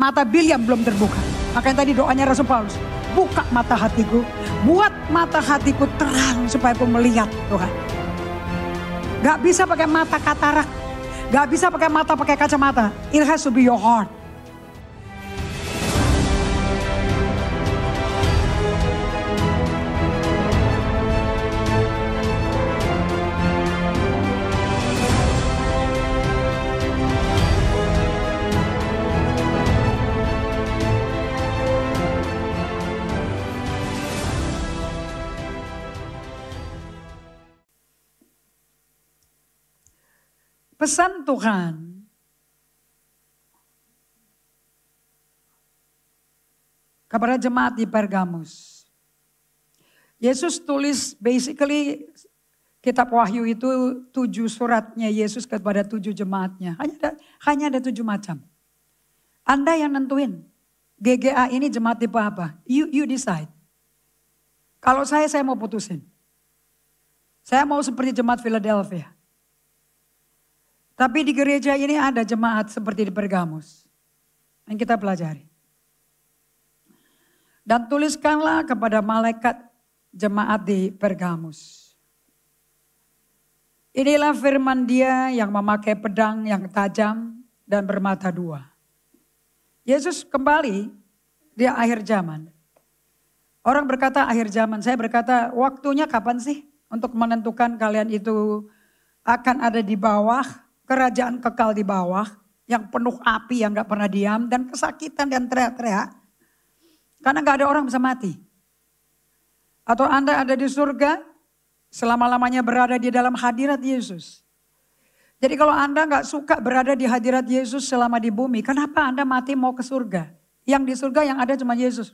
Mata Bilyam belum terbuka. Makanya tadi doanya Rasul Paulus. Buka mata hatiku. Buat mata hatiku terang supaya aku melihat Tuhan. Gak bisa pakai mata katarak. Gak bisa pakai mata pakai kacamata. It has to be your heart. Pesan Tuhan kepada jemaat di Pergamus. Yesus tulis basically kitab Wahyu itu 7 suratnya Yesus kepada 7 jemaatnya. Hanya ada 7 macam. Anda yang nentuin. GGA ini jemaat tipe apa? You decide. Kalau saya mau putusin. Saya mau seperti jemaat Philadelphia. Tapi di gereja ini ada jemaat seperti di Pergamus. Yang kita pelajari. Dan tuliskanlah kepada malaikat jemaat di Pergamus. Inilah firman Dia yang memakai pedang yang tajam dan bermata 2. Yesus kembali di akhir zaman. Orang berkata akhir zaman, saya berkata waktunya kapan sih untuk menentukan kalian itu akan ada di bawah. Kerajaan kekal di bawah, yang penuh api, yang gak pernah diam, dan kesakitan dan teriak-teriak. Karena gak ada orang bisa mati. Atau Anda ada di surga, selama-lamanya berada di dalam hadirat Yesus. Jadi kalau Anda gak suka berada di hadirat Yesus selama di bumi, kenapa Anda mati mau ke surga? Yang di surga yang ada cuma Yesus.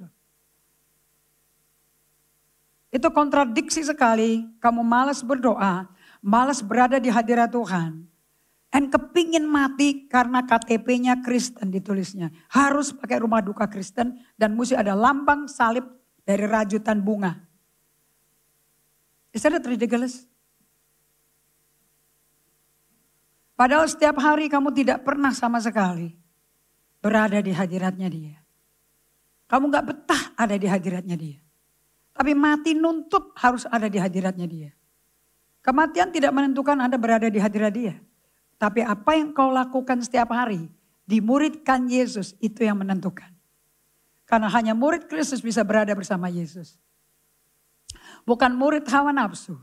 Itu kontradiksi sekali, kamu malas berdoa, malas berada di hadirat Tuhan. Dan kepingin mati karena KTP-nya Kristen ditulisnya. Harus pakai rumah duka Kristen dan mesti ada lambang salib dari rajutan bunga. Is that ridiculous? Padahal setiap hari kamu tidak pernah sama sekali berada di hadiratnya Dia. Kamu gak betah ada di hadiratnya Dia. Tapi mati nuntut harus ada di hadiratnya Dia. Kematian tidak menentukan Anda berada di hadirat Dia. Tapi apa yang kau lakukan setiap hari, dimuridkan Yesus, itu yang menentukan. Karena hanya murid Kristus bisa berada bersama Yesus. Bukan murid hawa nafsu.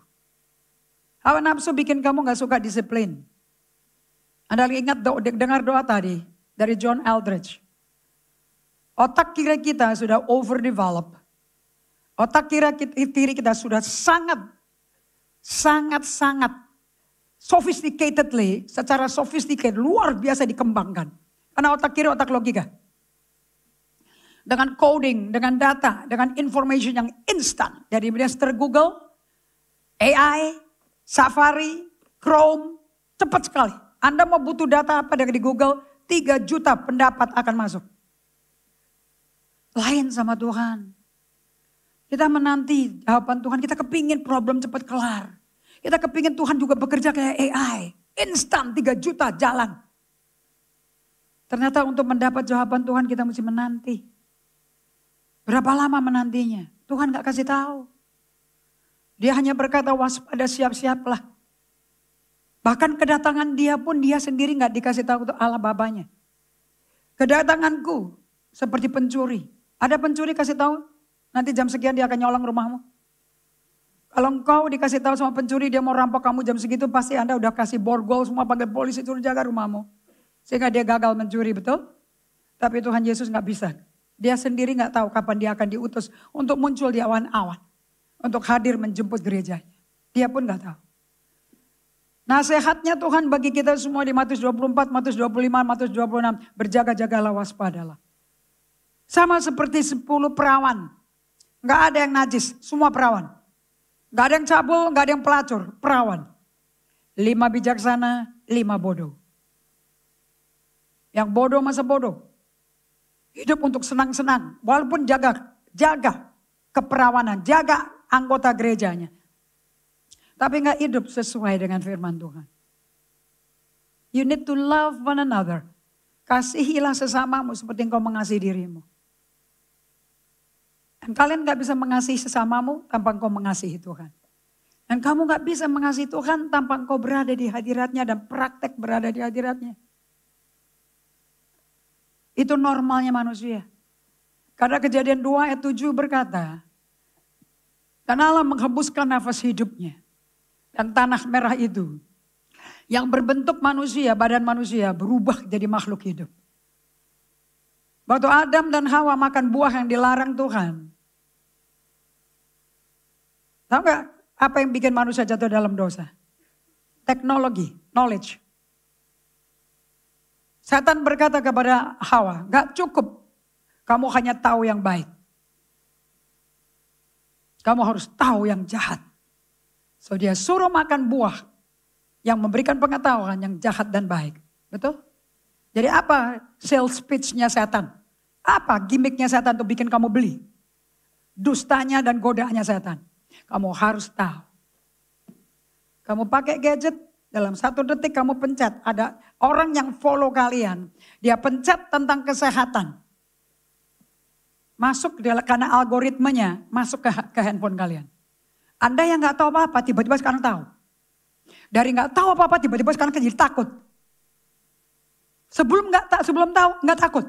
Hawa nafsu bikin kamu gak suka disiplin. Anda ingat dengar doa tadi dari John Eldredge. Otak kiri kita sudah overdeveloped. Otak kiri kita sudah sangat sophisticatedly, secara sophisticated, luar biasa dikembangkan. Karena otak kiri otak logika. Dengan coding, dengan data, dengan information yang instan. Dari Mister Google, AI, Safari, Chrome, cepat sekali. Anda mau butuh data apa dari Google, 3 juta pendapat akan masuk. Lain sama Tuhan. Kita menanti jawaban Tuhan, kita kepingin problem cepat kelar. Kita kepingin Tuhan juga bekerja kayak AI. Instan 3 juta jalan. Ternyata untuk mendapat jawaban Tuhan kita mesti menanti. Berapa lama menantinya? Tuhan gak kasih tahu. Dia hanya berkata waspada siap-siaplah. Bahkan kedatangan Dia pun Dia sendiri gak dikasih tahu untuk Allah Babanya. Kedatanganku seperti pencuri. Ada pencuri kasih tahu nanti jam sekian dia akan nyolong rumahmu. Kalau engkau dikasih tahu sama pencuri dia mau rampok kamu jam segitu, pasti Anda udah kasih borgol semua, panggil polisi turun jaga rumahmu. Sehingga dia gagal mencuri, betul? Tapi Tuhan Yesus gak bisa. Dia sendiri gak tahu kapan dia akan diutus untuk muncul di awan-awan. Untuk hadir menjemput gerejanya. Dia pun gak tahu. Nasihatnya Tuhan bagi kita semua di Matius 24, Matius 25, Matius 26. Berjaga-jagalah, waspadalah. Sama seperti 10 perawan. Gak ada yang najis, semua perawan. Gak ada yang cabul, gak ada yang pelacur, perawan. 5 bijaksana, 5 bodoh. Yang bodoh masa bodoh. Hidup untuk senang-senang. Walaupun jaga keperawanan, jaga anggota gerejanya. Tapi gak hidup sesuai dengan firman Tuhan. You need to love one another. Kasihilah sesamamu seperti engkau mengasihi dirimu. Dan kalian gak bisa mengasihi sesamamu tanpa engkau mengasihi Tuhan. Dan kamu gak bisa mengasihi Tuhan tanpa engkau berada di hadiratnya dan praktek berada di hadiratnya. Itu normalnya manusia. Karena Kejadian 2 ayat 7 berkata, dan Allah menghembuskan nafas hidupnya. Dan tanah merah itu yang berbentuk manusia, badan manusia berubah jadi makhluk hidup. Waktu Adam dan Hawa makan buah yang dilarang Tuhan. Tahu gak apa yang bikin manusia jatuh dalam dosa? Teknologi, knowledge. Setan berkata kepada Hawa, gak cukup kamu hanya tahu yang baik. Kamu harus tahu yang jahat. So dia suruh makan buah yang memberikan pengetahuan yang jahat dan baik. Betul? Jadi apa sales pitch-nya setan? Apa gimmicknya setan untuk bikin kamu beli? Dustanya dan godaannya setan. Kamu harus tahu. Kamu pakai gadget, dalam 1 detik kamu pencet. Ada orang yang follow kalian. Dia pencet tentang kesehatan. Masuk karena algoritmanya masuk ke handphone kalian. Anda yang gak tahu apa-apa tiba-tiba sekarang tahu. Dari gak tahu apa-apa tiba-tiba sekarang jadi takut. Sebelum tahu gak takut.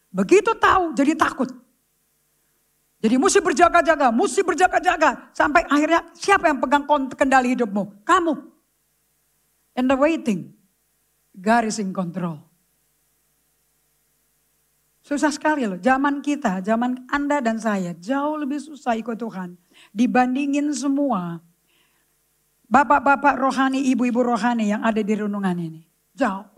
Begitu tahu jadi takut. Jadi mesti berjaga-jaga. Sampai akhirnya siapa yang pegang kendali hidupmu? Kamu. And the waiting. God is in control. Susah sekali loh. Zaman kita, zaman Anda dan saya jauh lebih susah ikut Tuhan. Dibandingin semua bapak-bapak rohani, ibu-ibu rohani yang ada di renungan ini. Jauh.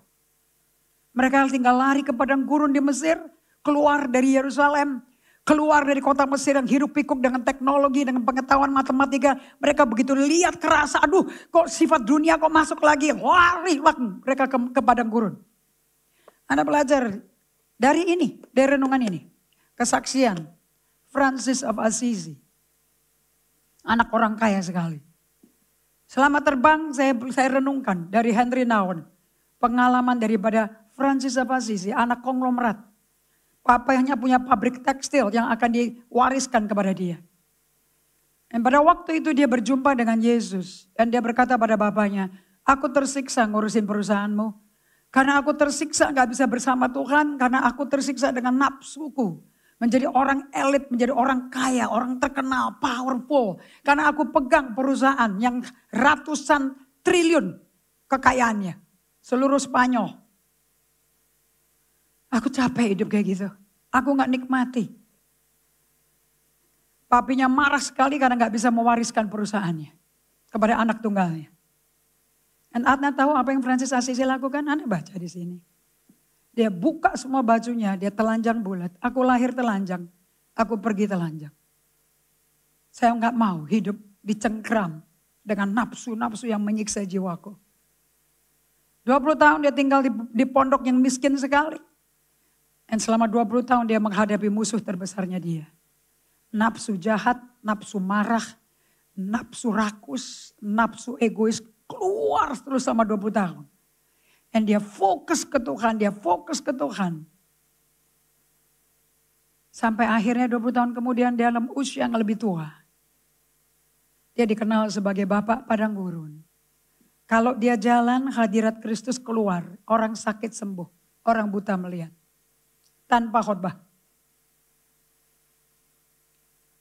Mereka tinggal lari ke padang gurun di Mesir. Keluar dari Yerusalem. Keluar dari kota Mesir yang hiruk pikuk dengan teknologi, dengan pengetahuan matematika. Mereka begitu lihat kerasa, aduh kok sifat dunia kok masuk lagi. Lari mereka ke padang gurun. Anda belajar dari ini, dari renungan ini. Kesaksian Francis of Assisi. Anak orang kaya sekali. Selama terbang saya renungkan dari Henry Nouwen. Pengalaman daripada Francis of Assisi, anak konglomerat. Papanya punya pabrik tekstil yang akan diwariskan kepada dia. Dan pada waktu itu dia berjumpa dengan Yesus. Dan dia berkata pada bapaknya, aku tersiksa ngurusin perusahaanmu. Karena aku tersiksa gak bisa bersama Tuhan. Karena aku tersiksa dengan nafsuku. Menjadi orang elit, menjadi orang kaya, orang terkenal, powerful. Karena aku pegang perusahaan yang ratusan triliun kekayaannya. Seluruh Spanyol. Aku capek hidup kayak gitu. Aku gak nikmati. Papinya marah sekali karena gak bisa mewariskan perusahaannya. Kepada anak tunggalnya. Dan Anda tahu apa yang Francis Assisi lakukan? Anda baca di sini. Dia buka semua bajunya, dia telanjang bulat. Aku lahir telanjang, aku pergi telanjang. Saya gak mau hidup dicengkram dengan nafsu-nafsu yang menyiksa jiwaku. 20 tahun dia tinggal di pondok yang miskin sekali. Dan selama 20 tahun dia menghadapi musuh terbesarnya dia. Nafsu jahat, nafsu marah, nafsu rakus, nafsu egois keluar terus selama 20 tahun. Dan dia fokus ke Tuhan, Sampai akhirnya 20 tahun kemudian dia dalam usia yang lebih tua. Dia dikenal sebagai Bapak Padang Gurun. Kalau dia jalan hadirat Kristus keluar, orang sakit sembuh, orang buta melihat. Tanpa khotbah.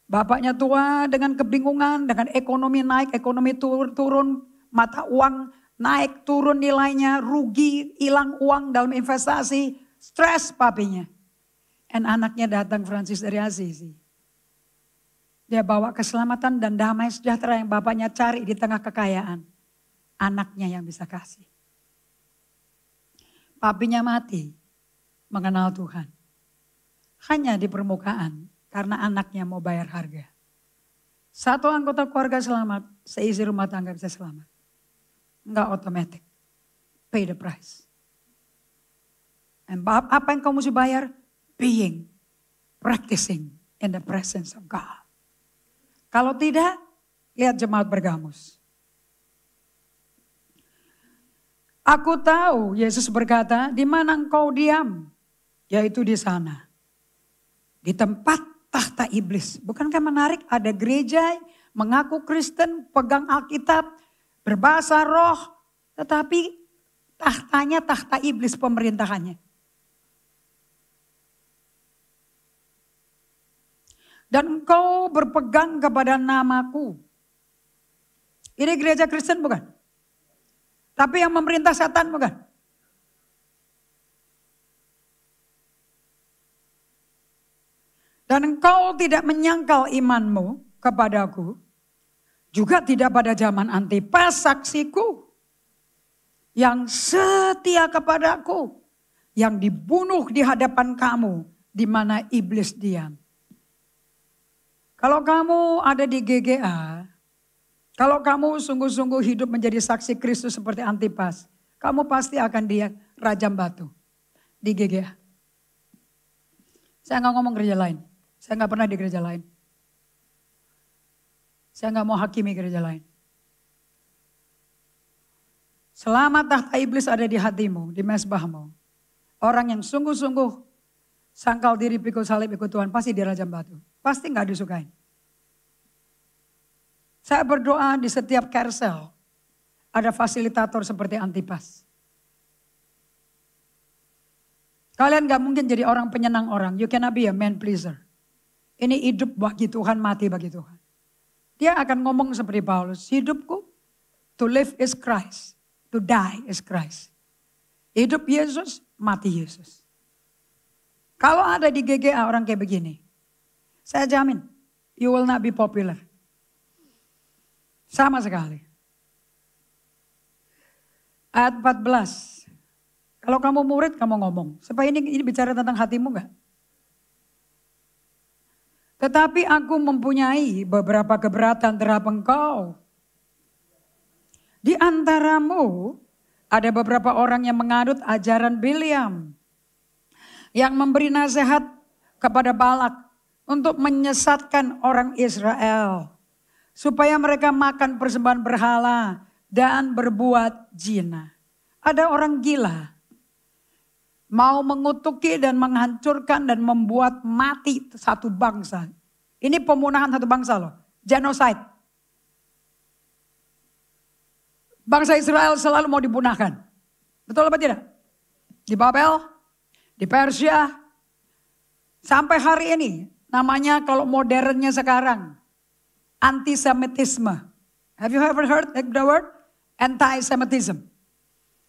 Bapaknya tua dengan kebingungan, dengan ekonomi naik, ekonomi turun, mata uang naik, turun nilainya, rugi, hilang uang dalam investasi, stres papinya. Dan anaknya datang Francis dari Assisi. Dia bawa keselamatan dan damai sejahtera yang bapaknya cari di tengah kekayaan. Anaknya yang bisa kasih. Papinya mati, mengenal Tuhan. Hanya di permukaan karena anaknya mau bayar harga. Satu anggota keluarga selamat, seisi rumah tangga bisa selamat. Enggak otomatis. Pay the price. Dan apa yang kamu mesti bayar? Practicing in the presence of God. Kalau tidak, lihat jemaat Bergamus. Aku tahu, Yesus berkata, di mana engkau diam, yaitu di sana. Di tempat tahta iblis. Bukankah menarik ada gereja mengaku Kristen, pegang Alkitab, berbahasa roh, tetapi tahtanya tahta iblis pemerintahannya. Dan engkau berpegang kepada namaku. Ini gereja Kristen bukan? Tapi yang memerintah setan bukan? Dan engkau tidak menyangkal imanmu kepadaku. Juga tidak pada zaman Antipas saksiku. Yang setia kepadaku. Yang dibunuh di hadapan kamu. Di mana iblis diam. Kalau kamu ada di GGA. Kalau kamu sungguh-sungguh hidup menjadi saksi Kristus seperti Antipas. Kamu pasti akan dirajam batu. Di GGA. Saya nggak ngomong gereja lain. Saya nggak pernah di gereja lain. Saya nggak mau hakimi gereja lain. Selama tahta iblis ada di hatimu, di mezbahmu. Orang yang sungguh-sungguh sangkal diri pikul salib ikut Tuhan pasti dirajam batu. Pasti nggak disukain. Saya berdoa di setiap carousel ada fasilitator seperti Antipas. Kalian gak mungkin jadi orang penyenang orang. You cannot be a man pleaser. Ini hidup bagi Tuhan, mati bagi Tuhan. Dia akan ngomong seperti Paulus. Hidupku, to live is Christ. To die is Christ. Hidup Yesus, mati Yesus. Kalau ada di GGA orang kayak begini. Saya jamin, you will not be popular. Sama sekali. Ayat 14. Kalau kamu murid, kamu ngomong. Supaya ini bicara tentang hatimu enggak? Tetapi aku mempunyai beberapa keberatan terhadap engkau. Di antaramu ada beberapa orang yang mengadut ajaran Bileam. Yang memberi nasihat kepada Balak untuk menyesatkan orang Israel. Supaya mereka makan persembahan berhala dan berbuat zina. Ada orang gila. Mau mengutuki dan menghancurkan dan membuat mati satu bangsa. Ini pemunahan satu bangsa loh. Genocide. Bangsa Israel selalu mau dipunahkan. Betul apa tidak? Di Babel, di Persia. Sampai hari ini. Namanya kalau modernnya sekarang. Antisemitisme. Have you ever heard the word? Anti-Semitism.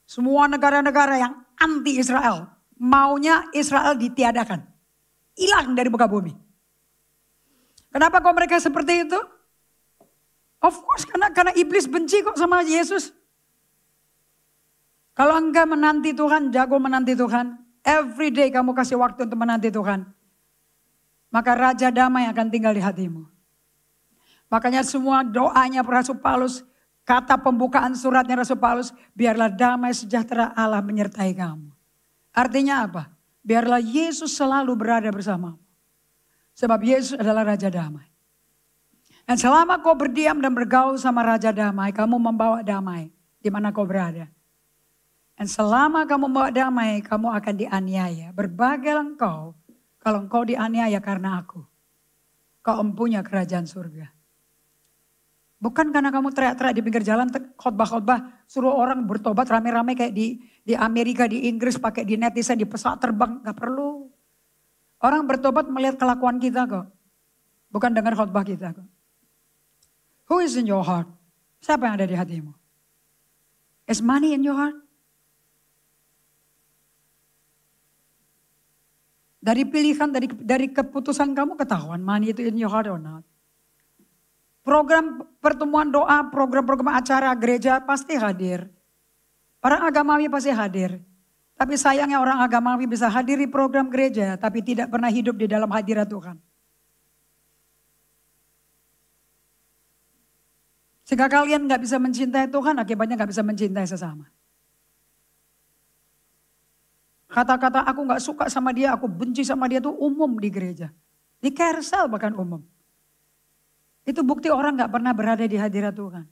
Semua negara-negara yang anti-Israel. Maunya Israel ditiadakan. Hilang dari muka bumi. Kenapa kok mereka seperti itu? Of course karena iblis benci kok sama Yesus. Kalau engkau menanti Tuhan, jago menanti Tuhan. Every day kamu kasih waktu untuk menanti Tuhan. Maka Raja Damai akan tinggal di hatimu. Makanya semua doanya Rasul Paulus. Kata pembukaan suratnya Rasul Paulus. Biarlah damai sejahtera Allah menyertai kamu. Artinya apa? Biarlah Yesus selalu berada bersamamu. Sebab Yesus adalah Raja Damai. Dan selama kau berdiam dan bergaul sama Raja Damai. Kamu membawa damai di mana kau berada. Dan selama kamu membawa damai. Kamu akan dianiaya. Berbahagialah engkau. Kalau engkau dianiaya karena aku. Kau empunya kerajaan surga. Bukan karena kamu teriak-teriak di pinggir jalan, khotbah-khotbah, suruh orang bertobat rame-rame kayak di Amerika, di Inggris, pakai di netizen, di pesawat terbang. Gak perlu. Orang bertobat melihat kelakuan kita kok. Bukan dengar khotbah kita kok. Who is in your heart? Siapa yang ada di hatimu? Is money in your heart? Dari pilihan, dari keputusan kamu ketahuan money itu in your heart or not. Program pertemuan doa, program-program acara gereja pasti hadir. Orang agamawi pasti hadir. Tapi sayangnya orang agamawi bisa hadir di program gereja, tapi tidak pernah hidup di dalam hadirat Tuhan. Sehingga kalian gak bisa mencintai Tuhan, akibatnya gak bisa mencintai sesama. Kata-kata aku gak suka sama dia, aku benci sama dia itu umum di gereja. Di carousel bahkan umum. Itu bukti orang gak pernah berada di hadirat Tuhan.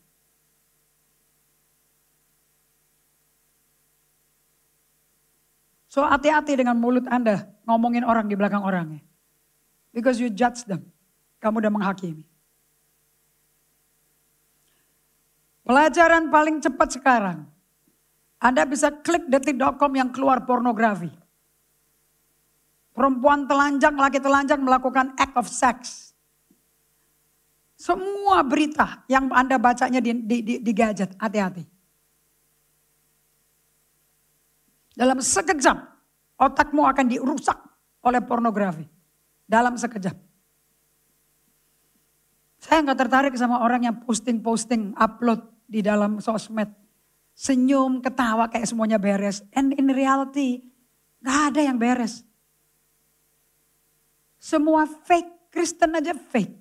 So hati-hati dengan mulut Anda ngomongin orang di belakang orangnya. Because you judge them. Kamu udah menghakimi. Pelajaran paling cepat sekarang. Anda bisa klik detik.com yang keluar pornografi. Perempuan telanjang, laki telanjang melakukan act of sex. Semua berita yang Anda bacanya di gadget, hati-hati. Dalam sekejap, otakmu akan dirusak oleh pornografi. Dalam sekejap. Saya nggak tertarik sama orang yang posting-posting, upload di dalam sosmed. Senyum, ketawa kayak semuanya beres. And in reality, nggak ada yang beres. Semua fake, Kristen aja fake.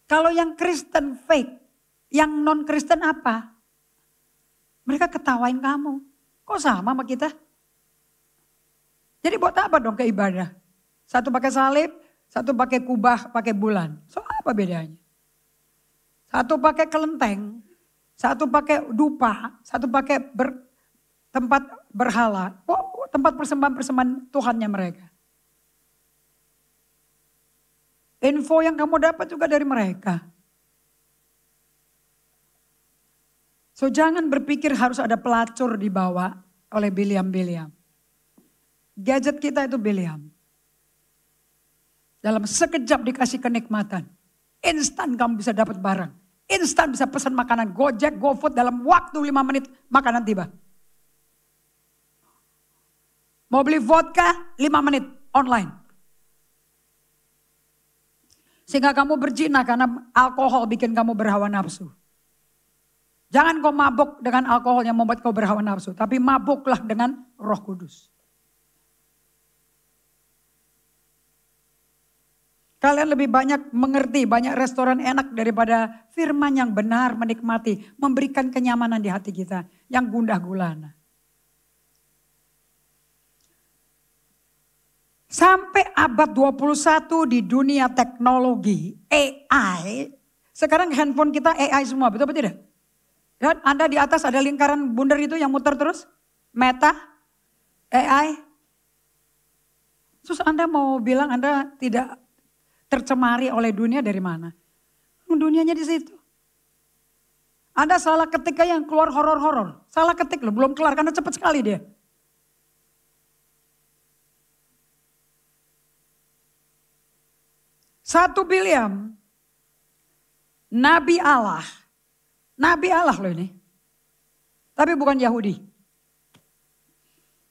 Kalau yang Kristen fake, yang non-Kristen apa? Mereka ketawain kamu. Kok sama kita? Jadi buat apa dong ke ibadah? Satu pakai salib, satu pakai kubah, pakai bulan. So apa bedanya? Satu pakai kelenteng, satu pakai dupa, satu pakai tempat berhala. Tempat persembahan-persembahan Tuhannya mereka. Info yang kamu dapat juga dari mereka. So jangan berpikir harus ada pelacur dibawa oleh Biliam-Biliam. Gadget kita itu Biliam. Dalam sekejap dikasih kenikmatan. Instan kamu bisa dapat barang. Instan bisa pesan makanan. Gojek, GoFood dalam waktu 5 menit makanan tiba. Mau beli vodka 5 menit online. Sehingga kamu berzina karena alkohol bikin kamu berhawa nafsu. Jangan kau mabuk dengan alkohol yang membuat kau berhawa nafsu. Tapi mabuklah dengan Roh Kudus. Kalian lebih banyak mengerti, banyak restoran enak daripada firman yang benar menikmati. Memberikan kenyamanan di hati kita yang gundah gulana. Sampai abad 21 di dunia teknologi, AI. Sekarang handphone kita AI semua, betul betul tidak? Dan Anda di atas ada lingkaran bundar itu yang muter terus. Meta, AI. Terus Anda mau bilang Anda tidak tercemari oleh dunia dari mana? Dunianya di situ. Anda salah ketik aja yang keluar horor-horor. Salah ketik loh, belum kelar karena cepat sekali dia. Satu Biliam, Nabi Allah. Nabi Allah loh ini. Tapi bukan Yahudi.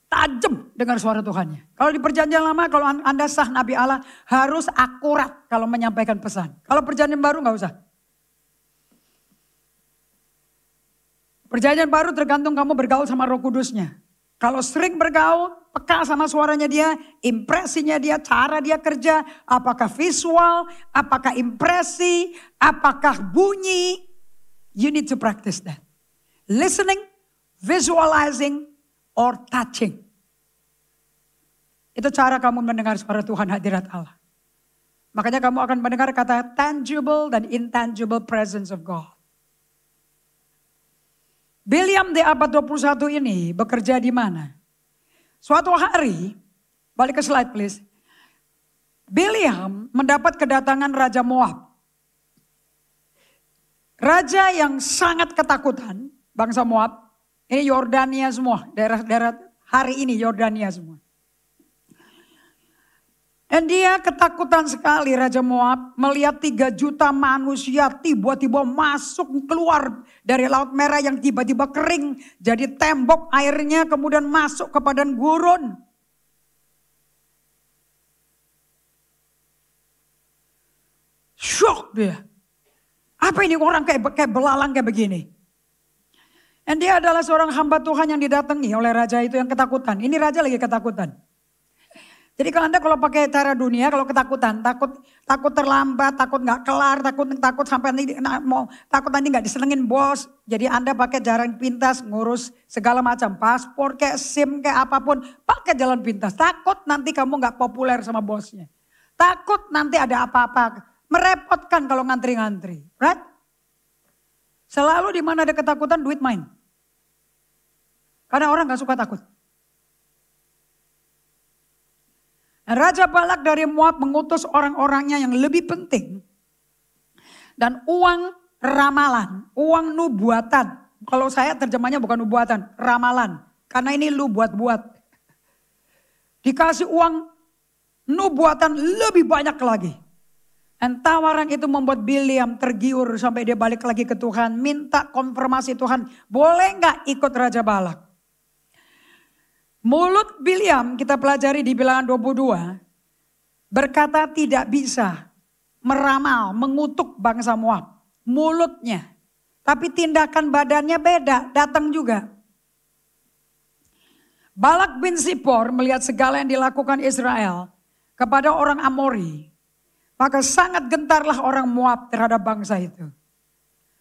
Tajam dengar suara Tuhannya. Kalau di perjanjian lama, kalau Anda sah Nabi Allah, harus akurat kalau menyampaikan pesan. Kalau perjanjian baru nggak usah. Perjanjian baru tergantung kamu bergaul sama Roh Kudusnya. Kalau sering bergaul, peka sama suaranya dia, impresinya dia, cara dia kerja, apakah visual, apakah impresi, apakah bunyi. You need to practice that. Listening, visualizing, or touching. Itu cara kamu mendengar suara Tuhan hadirat Allah. Makanya kamu akan mendengar kata tangible dan intangible presence of God. Biliam di abad 21 ini bekerja di mana? Suatu hari, balik ke slide please. Biliam mendapat kedatangan Raja Moab. Raja yang sangat ketakutan, bangsa Moab. Ini Yordania semua, daerah-daerah hari ini Yordania semua. Dan dia ketakutan sekali Raja Moab melihat 3 juta manusia tiba-tiba masuk keluar dari Laut Merah yang tiba-tiba kering. Jadi tembok airnya kemudian masuk ke padang gurun. Shock dia. Apa ini orang kayak belalang kayak begini. Dan dia adalah seorang hamba Tuhan yang didatangi oleh raja itu yang ketakutan. Ini raja lagi ketakutan. Jadi kalau Anda pakai cara dunia, kalau ketakutan, takut terlambat, takut nggak kelar, takut sampai takut nanti nggak disenengin bos. Jadi Anda pakai jalan pintas, ngurus segala macam, paspor kayak SIM kayak apapun, pakai jalan pintas. Takut nanti kamu nggak populer sama bosnya. Takut nanti ada apa-apa, merepotkan kalau ngantri-ngantri, right? Selalu di mana ada ketakutan, duit main. Karena orang nggak suka takut. Raja Balak dari Moab mengutus orang-orangnya yang lebih penting. Dan uang ramalan, uang nubuatan. Kalau saya terjemahnya bukan nubuatan, ramalan. Karena ini lu buat-buat. Dikasih uang nubuatan lebih banyak lagi. Dan tawaran itu membuat Bileam tergiur sampai dia balik lagi ke Tuhan. Minta konfirmasi Tuhan, boleh nggak ikut Raja Balak? Mulut Bileam kita pelajari di Bilangan 22. Berkata tidak bisa meramal, mengutuk bangsa Moab. Mulutnya. Tapi tindakan badannya beda, datang juga. Balak bin Sipor melihat segala yang dilakukan Israel kepada orang Amori. Maka sangat gentarlah orang Moab terhadap bangsa itu.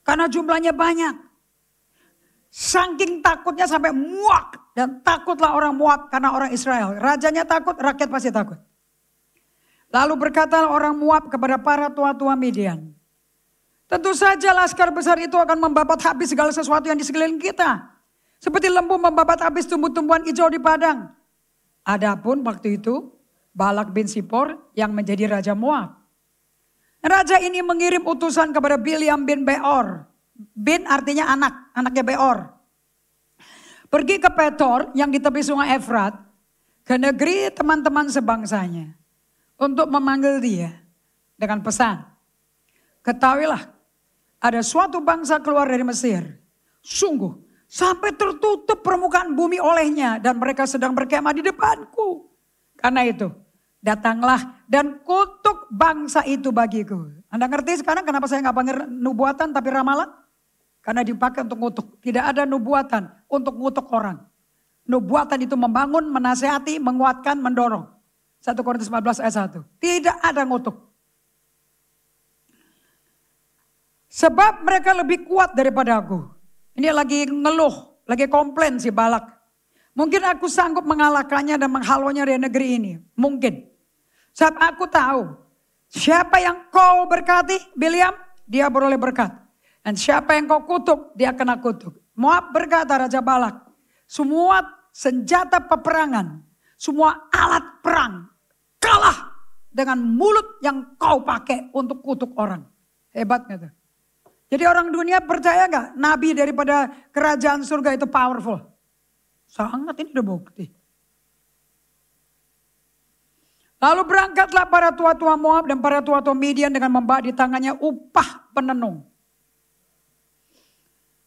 Karena jumlahnya banyak. Saking takutnya sampai muak. Dan takutlah orang Moab karena orang Israel. Rajanya takut, rakyat pasti takut. Lalu berkata orang Moab kepada para tua-tua Midian. Tentu saja laskar besar itu akan membabat habis segala sesuatu yang di sekeliling kita. Seperti lembu membabat habis tumbuh-tumbuhan hijau di padang. Adapun waktu itu Balak bin Sipor yang menjadi Raja Moab. Raja ini mengirim utusan kepada Bileam bin Beor. Bin artinya anak, anaknya Beor. Pergi ke Petor yang di tepi sungai Efrat. Ke negeri teman-teman sebangsanya. Untuk memanggil dia dengan pesan. Ketahuilah ada suatu bangsa keluar dari Mesir. Sungguh sampai tertutup permukaan bumi olehnya. Dan mereka sedang berkemah di depanku. Karena itu datanglah dan kutuk bangsa itu bagiku. Anda ngerti sekarang kenapa saya nggak panggil nubuatan tapi ramalan? Karena dipakai untuk ngutuk. Tidak ada nubuatan untuk ngutuk orang. Nubuatan itu membangun, menasehati, menguatkan, mendorong. 1 Korintus 14 ayat 1. Tidak ada ngutuk. Sebab mereka lebih kuat daripada aku. Ini lagi ngeluh, lagi komplain si Balak. Mungkin aku sanggup mengalahkannya dan menghalonya dari negeri ini. Mungkin. Sebab aku tahu siapa yang kau berkati, Bileam, dia beroleh berkat. Dan siapa yang kau kutuk, dia kena kutuk. Moab berkata Raja Balak, semua senjata peperangan, semua alat perang kalah dengan mulut yang kau pakai untuk kutuk orang. Hebat gak tuh? Jadi orang dunia percaya gak nabi daripada kerajaan surga itu powerful? Sangat, ini udah bukti. Lalu berangkatlah para tua-tua Moab dan para tua-tua Midian dengan membawa di tangannya upah penenung.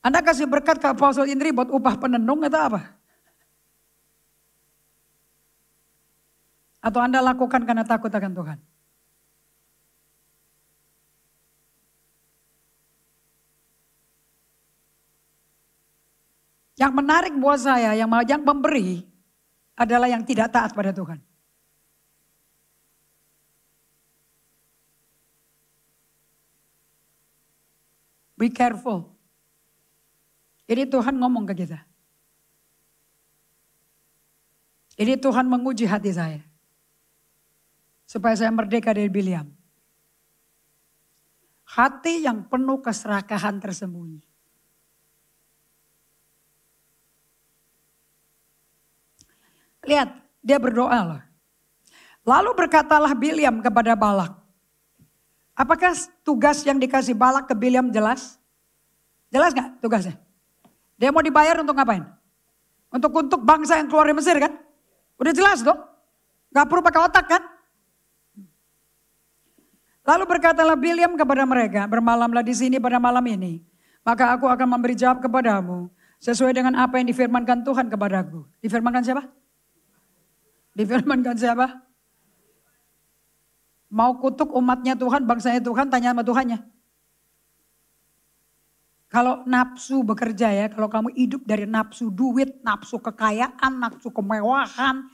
Anda kasih berkat ke Apostle Indri buat upah penenung atau apa? Atau Anda lakukan karena takut akan Tuhan? Yang menarik buat saya, yang memberi adalah yang tidak taat pada Tuhan. Be careful. Ini Tuhan ngomong ke kita. Ini Tuhan menguji hati saya. Supaya saya merdeka dari Bileam. Hati yang penuh keserakahan tersembunyi. Lihat, dia berdoa loh. Lalu berkatalah Bileam kepada Balak. Apakah tugas yang dikasih Balak ke Bileam jelas? Jelas gak tugasnya? Dia mau dibayar untuk ngapain? Untuk bangsa yang keluar dari Mesir kan? Udah jelas dong. Gak perlu pakai otak kan? Lalu berkatalah Bileam kepada mereka, bermalamlah di sini pada malam ini. Maka aku akan memberi jawab kepadamu sesuai dengan apa yang difirmankan Tuhan kepadaku. Difirmankan siapa? Difirmankan siapa? Mau kutuk umatnya Tuhan, bangsanya Tuhan, tanya sama Tuhannya. Kalau nafsu bekerja ya, kalau kamu hidup dari nafsu duit, nafsu kekayaan, nafsu kemewahan,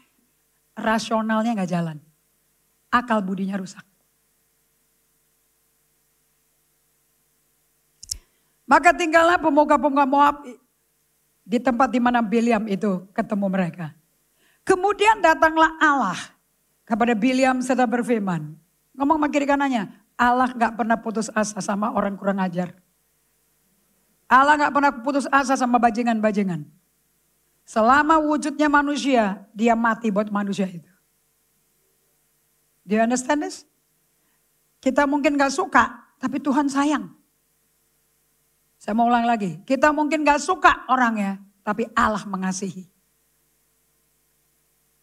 rasionalnya gak jalan. Akal budinya rusak. Maka tinggallah pemuka-pemuka Moab di tempat di mana Bileam itu ketemu mereka. Kemudian datanglah Allah kepada Bileam serta berfirman. Ngomong sama kiri kanannya, Allah gak pernah putus asa sama orang kurang ajar. Allah gak pernah putus asa sama bajingan-bajingan. Selama wujudnya manusia, dia mati buat manusia itu. Do you understand this? Kita mungkin gak suka, tapi Tuhan sayang. Saya mau ulang lagi. Kita mungkin gak suka orangnya, tapi Allah mengasihi.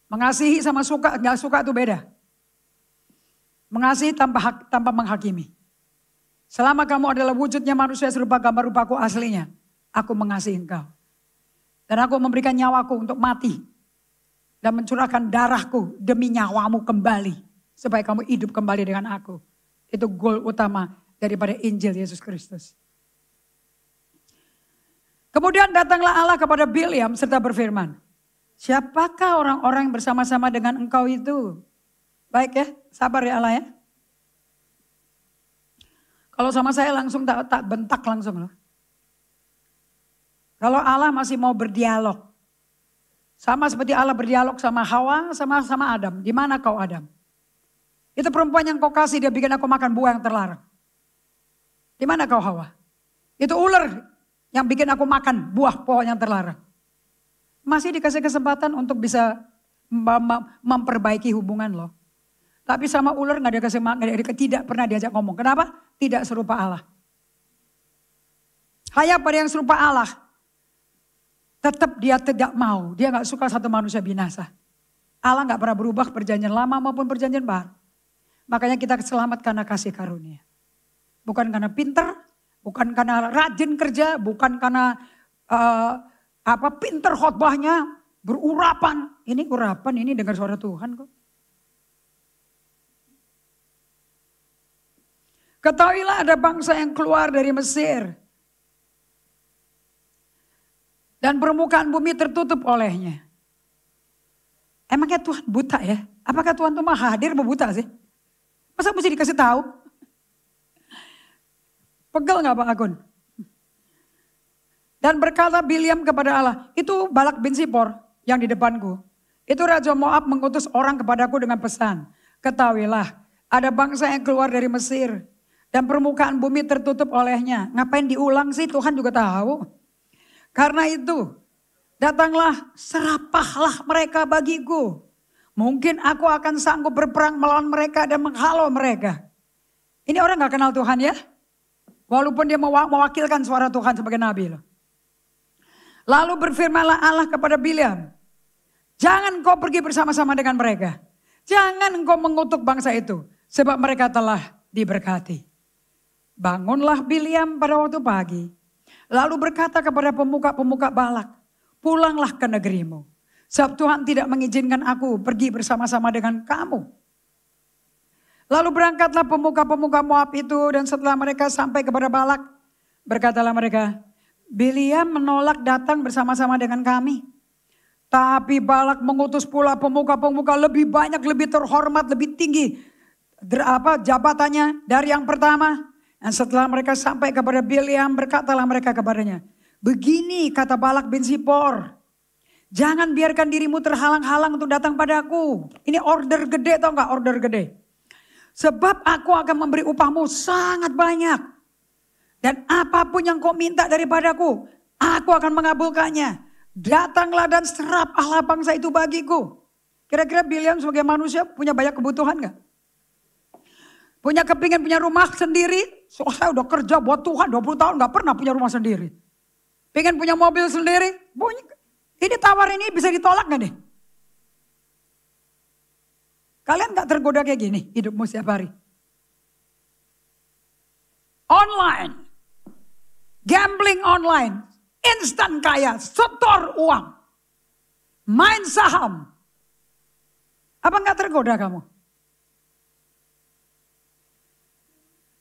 Mengasihi sama suka, gak suka itu beda. Mengasihi tanpa menghakimi. Selama kamu adalah wujudnya manusia serupa gambar rupaku aslinya, aku mengasihi engkau. Dan aku memberikan nyawaku untuk mati. Dan mencurahkan darahku demi nyawamu kembali. Supaya kamu hidup kembali dengan aku. Itu goal utama daripada Injil Yesus Kristus. Kemudian datanglah Allah kepada Bileam serta berfirman. Siapakah orang-orang yang bersama-sama dengan engkau itu? Baik ya, sabar ya Allah ya. Kalau sama saya langsung tak bentak langsung loh. Kalau Allah masih mau berdialog. Sama seperti Allah berdialog sama Hawa, sama Adam. Di mana kau Adam? Itu perempuan yang kau kasih, dia bikin aku makan buah yang terlarang. Di mana kau Hawa? Itu ular yang bikin aku makan buah pohon yang terlarang. Masih dikasih kesempatan untuk bisa memperbaiki hubungan loh. Tapi sama ular tidak pernah diajak ngomong. Kenapa? Tidak serupa Allah. Hanya pada yang serupa Allah. Tetap dia tidak mau. Dia gak suka satu manusia binasa. Allah gak pernah berubah perjanjian lama maupun perjanjian baru. Makanya kita selamat karena kasih karunia. Bukan karena pinter, bukan karena rajin kerja, bukan karena pinter khotbahnya, berurapan. Ini urapan, ini dengar suara Tuhan kok. Ketahuilah ada bangsa yang keluar dari Mesir. Dan permukaan bumi tertutup olehnya. Emangnya Tuhan buta ya? Apakah Tuhan itu mah hadir buta sih? Masa mesti dikasih tahu? Pegel gak Pak Agun? Dan berkata Bileam kepada Allah, itu Balak bin Sipor yang di depanku. Itu Raja Moab mengutus orang kepadaku dengan pesan. Ketahuilah, ada bangsa yang keluar dari Mesir. Dan permukaan bumi tertutup olehnya. Ngapain diulang sih, Tuhan juga tahu. Karena itu, datanglah, serapahlah mereka bagiku. Mungkin aku akan sanggup berperang melawan mereka dan menghalau mereka. Ini orang gak kenal Tuhan ya. Walaupun dia mewakilkan suara Tuhan sebagai nabi loh. Lalu berfirmanlah Allah kepada Bileam. Jangan kau pergi bersama-sama dengan mereka. Jangan engkau mengutuk bangsa itu. Sebab mereka telah diberkati. Bangunlah Bileam pada waktu pagi. Lalu berkata kepada pemuka-pemuka Balak. Pulanglah ke negerimu. Sebab Tuhan tidak mengizinkan aku pergi bersama-sama dengan kamu. Lalu berangkatlah pemuka-pemuka Moab itu. Dan setelah mereka sampai kepada Balak. Berkatalah mereka. Bileam menolak datang bersama-sama dengan kami. Tapi Balak mengutus pula pemuka-pemuka lebih banyak, lebih terhormat, lebih tinggi. Jabatannya dari yang pertama. Dan setelah mereka sampai kepada Bileam, berkatalah mereka kepadanya. Begini kata Balak bin Sipor. Jangan biarkan dirimu terhalang-halang untuk datang padaku. Ini order gede, tau gak order gede? Sebab aku akan memberi upahmu sangat banyak. Dan apapun yang kau minta daripadaku, aku akan mengabulkannya. Datanglah dan serapahlah bangsa itu bagiku. Kira-kira Bileam sebagai manusia punya banyak kebutuhan gak? Punya kepingin punya rumah sendiri. So, saya udah kerja buat Tuhan 20 tahun gak pernah punya rumah sendiri. Pengen punya mobil sendiri. Ini tawar ini bisa ditolak gak nih? Kalian gak tergoda kayak gini hidupmu setiap hari? Online. Gambling online. Instan kaya. Setor uang. Main saham. Apa gak tergoda kamu?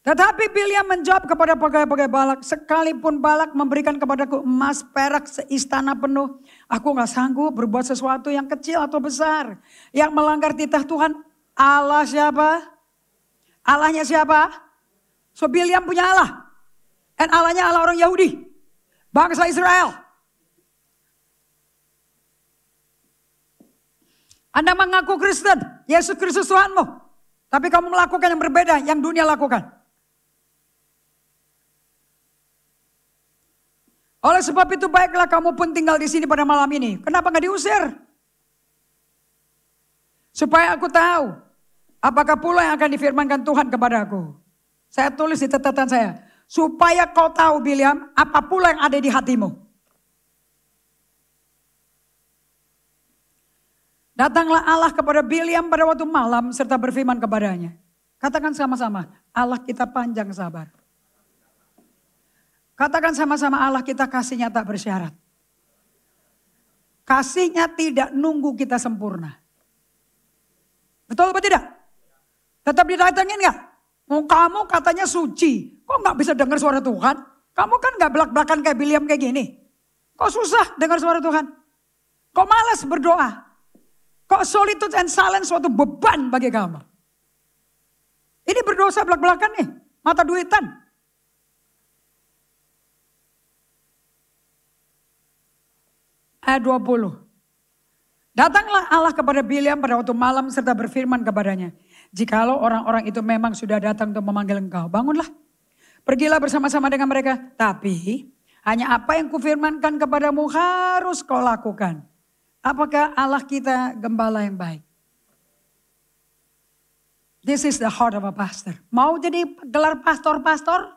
Tetapi Bileam menjawab kepada pegawai-pegawai Balak. Sekalipun Balak memberikan kepadaku emas perak seistana penuh. Aku gak sanggup berbuat sesuatu yang kecil atau besar. Yang melanggar titah Tuhan. Allah siapa? Allahnya siapa? So Bileam punya Allah. Dan Allahnya Allah orang Yahudi. Bangsa Israel. Anda mengaku Kristen. Yesus Kristus Tuhanmu. Tapi kamu melakukan yang berbeda yang dunia lakukan. Oleh sebab itu baiklah kamu pun tinggal di sini pada malam ini. Kenapa gak diusir? Supaya aku tahu Apakah pula yang akan difirmankan Tuhan kepadaku? Saya tulis di catatan saya. Supaya kau tahu Bileam, apa pula yang ada di hatimu. Datanglah Allah kepada Bileam pada waktu malam serta berfirman kepadanya. Katakan sama-sama, Allah kita panjang sabar. Katakan sama-sama, Allah kita kasihnya tak bersyarat. Kasihnya tidak nunggu kita sempurna. Betul apa tidak? Tetap didatengin gak? Kamu katanya suci. Kok gak bisa dengar suara Tuhan? Kamu kan gak belak-belakan kayak Bileam kayak gini. Kok susah dengar suara Tuhan? Kok malas berdoa? Kok solitude and silence suatu beban bagi kamu? Ini berdosa belak-belakan nih. Mata duitan. Ayat 20. Datanglah Allah kepada Bileam pada waktu malam serta berfirman kepadanya. Jikalau orang-orang itu memang sudah datang untuk memanggil engkau, bangunlah. Pergilah bersama-sama dengan mereka. Tapi hanya apa yang kufirmankan kepadamu harus kau lakukan. Apakah Allah kita gembala yang baik? This is the heart of a pastor. Mau jadi gelar pastor-pastor?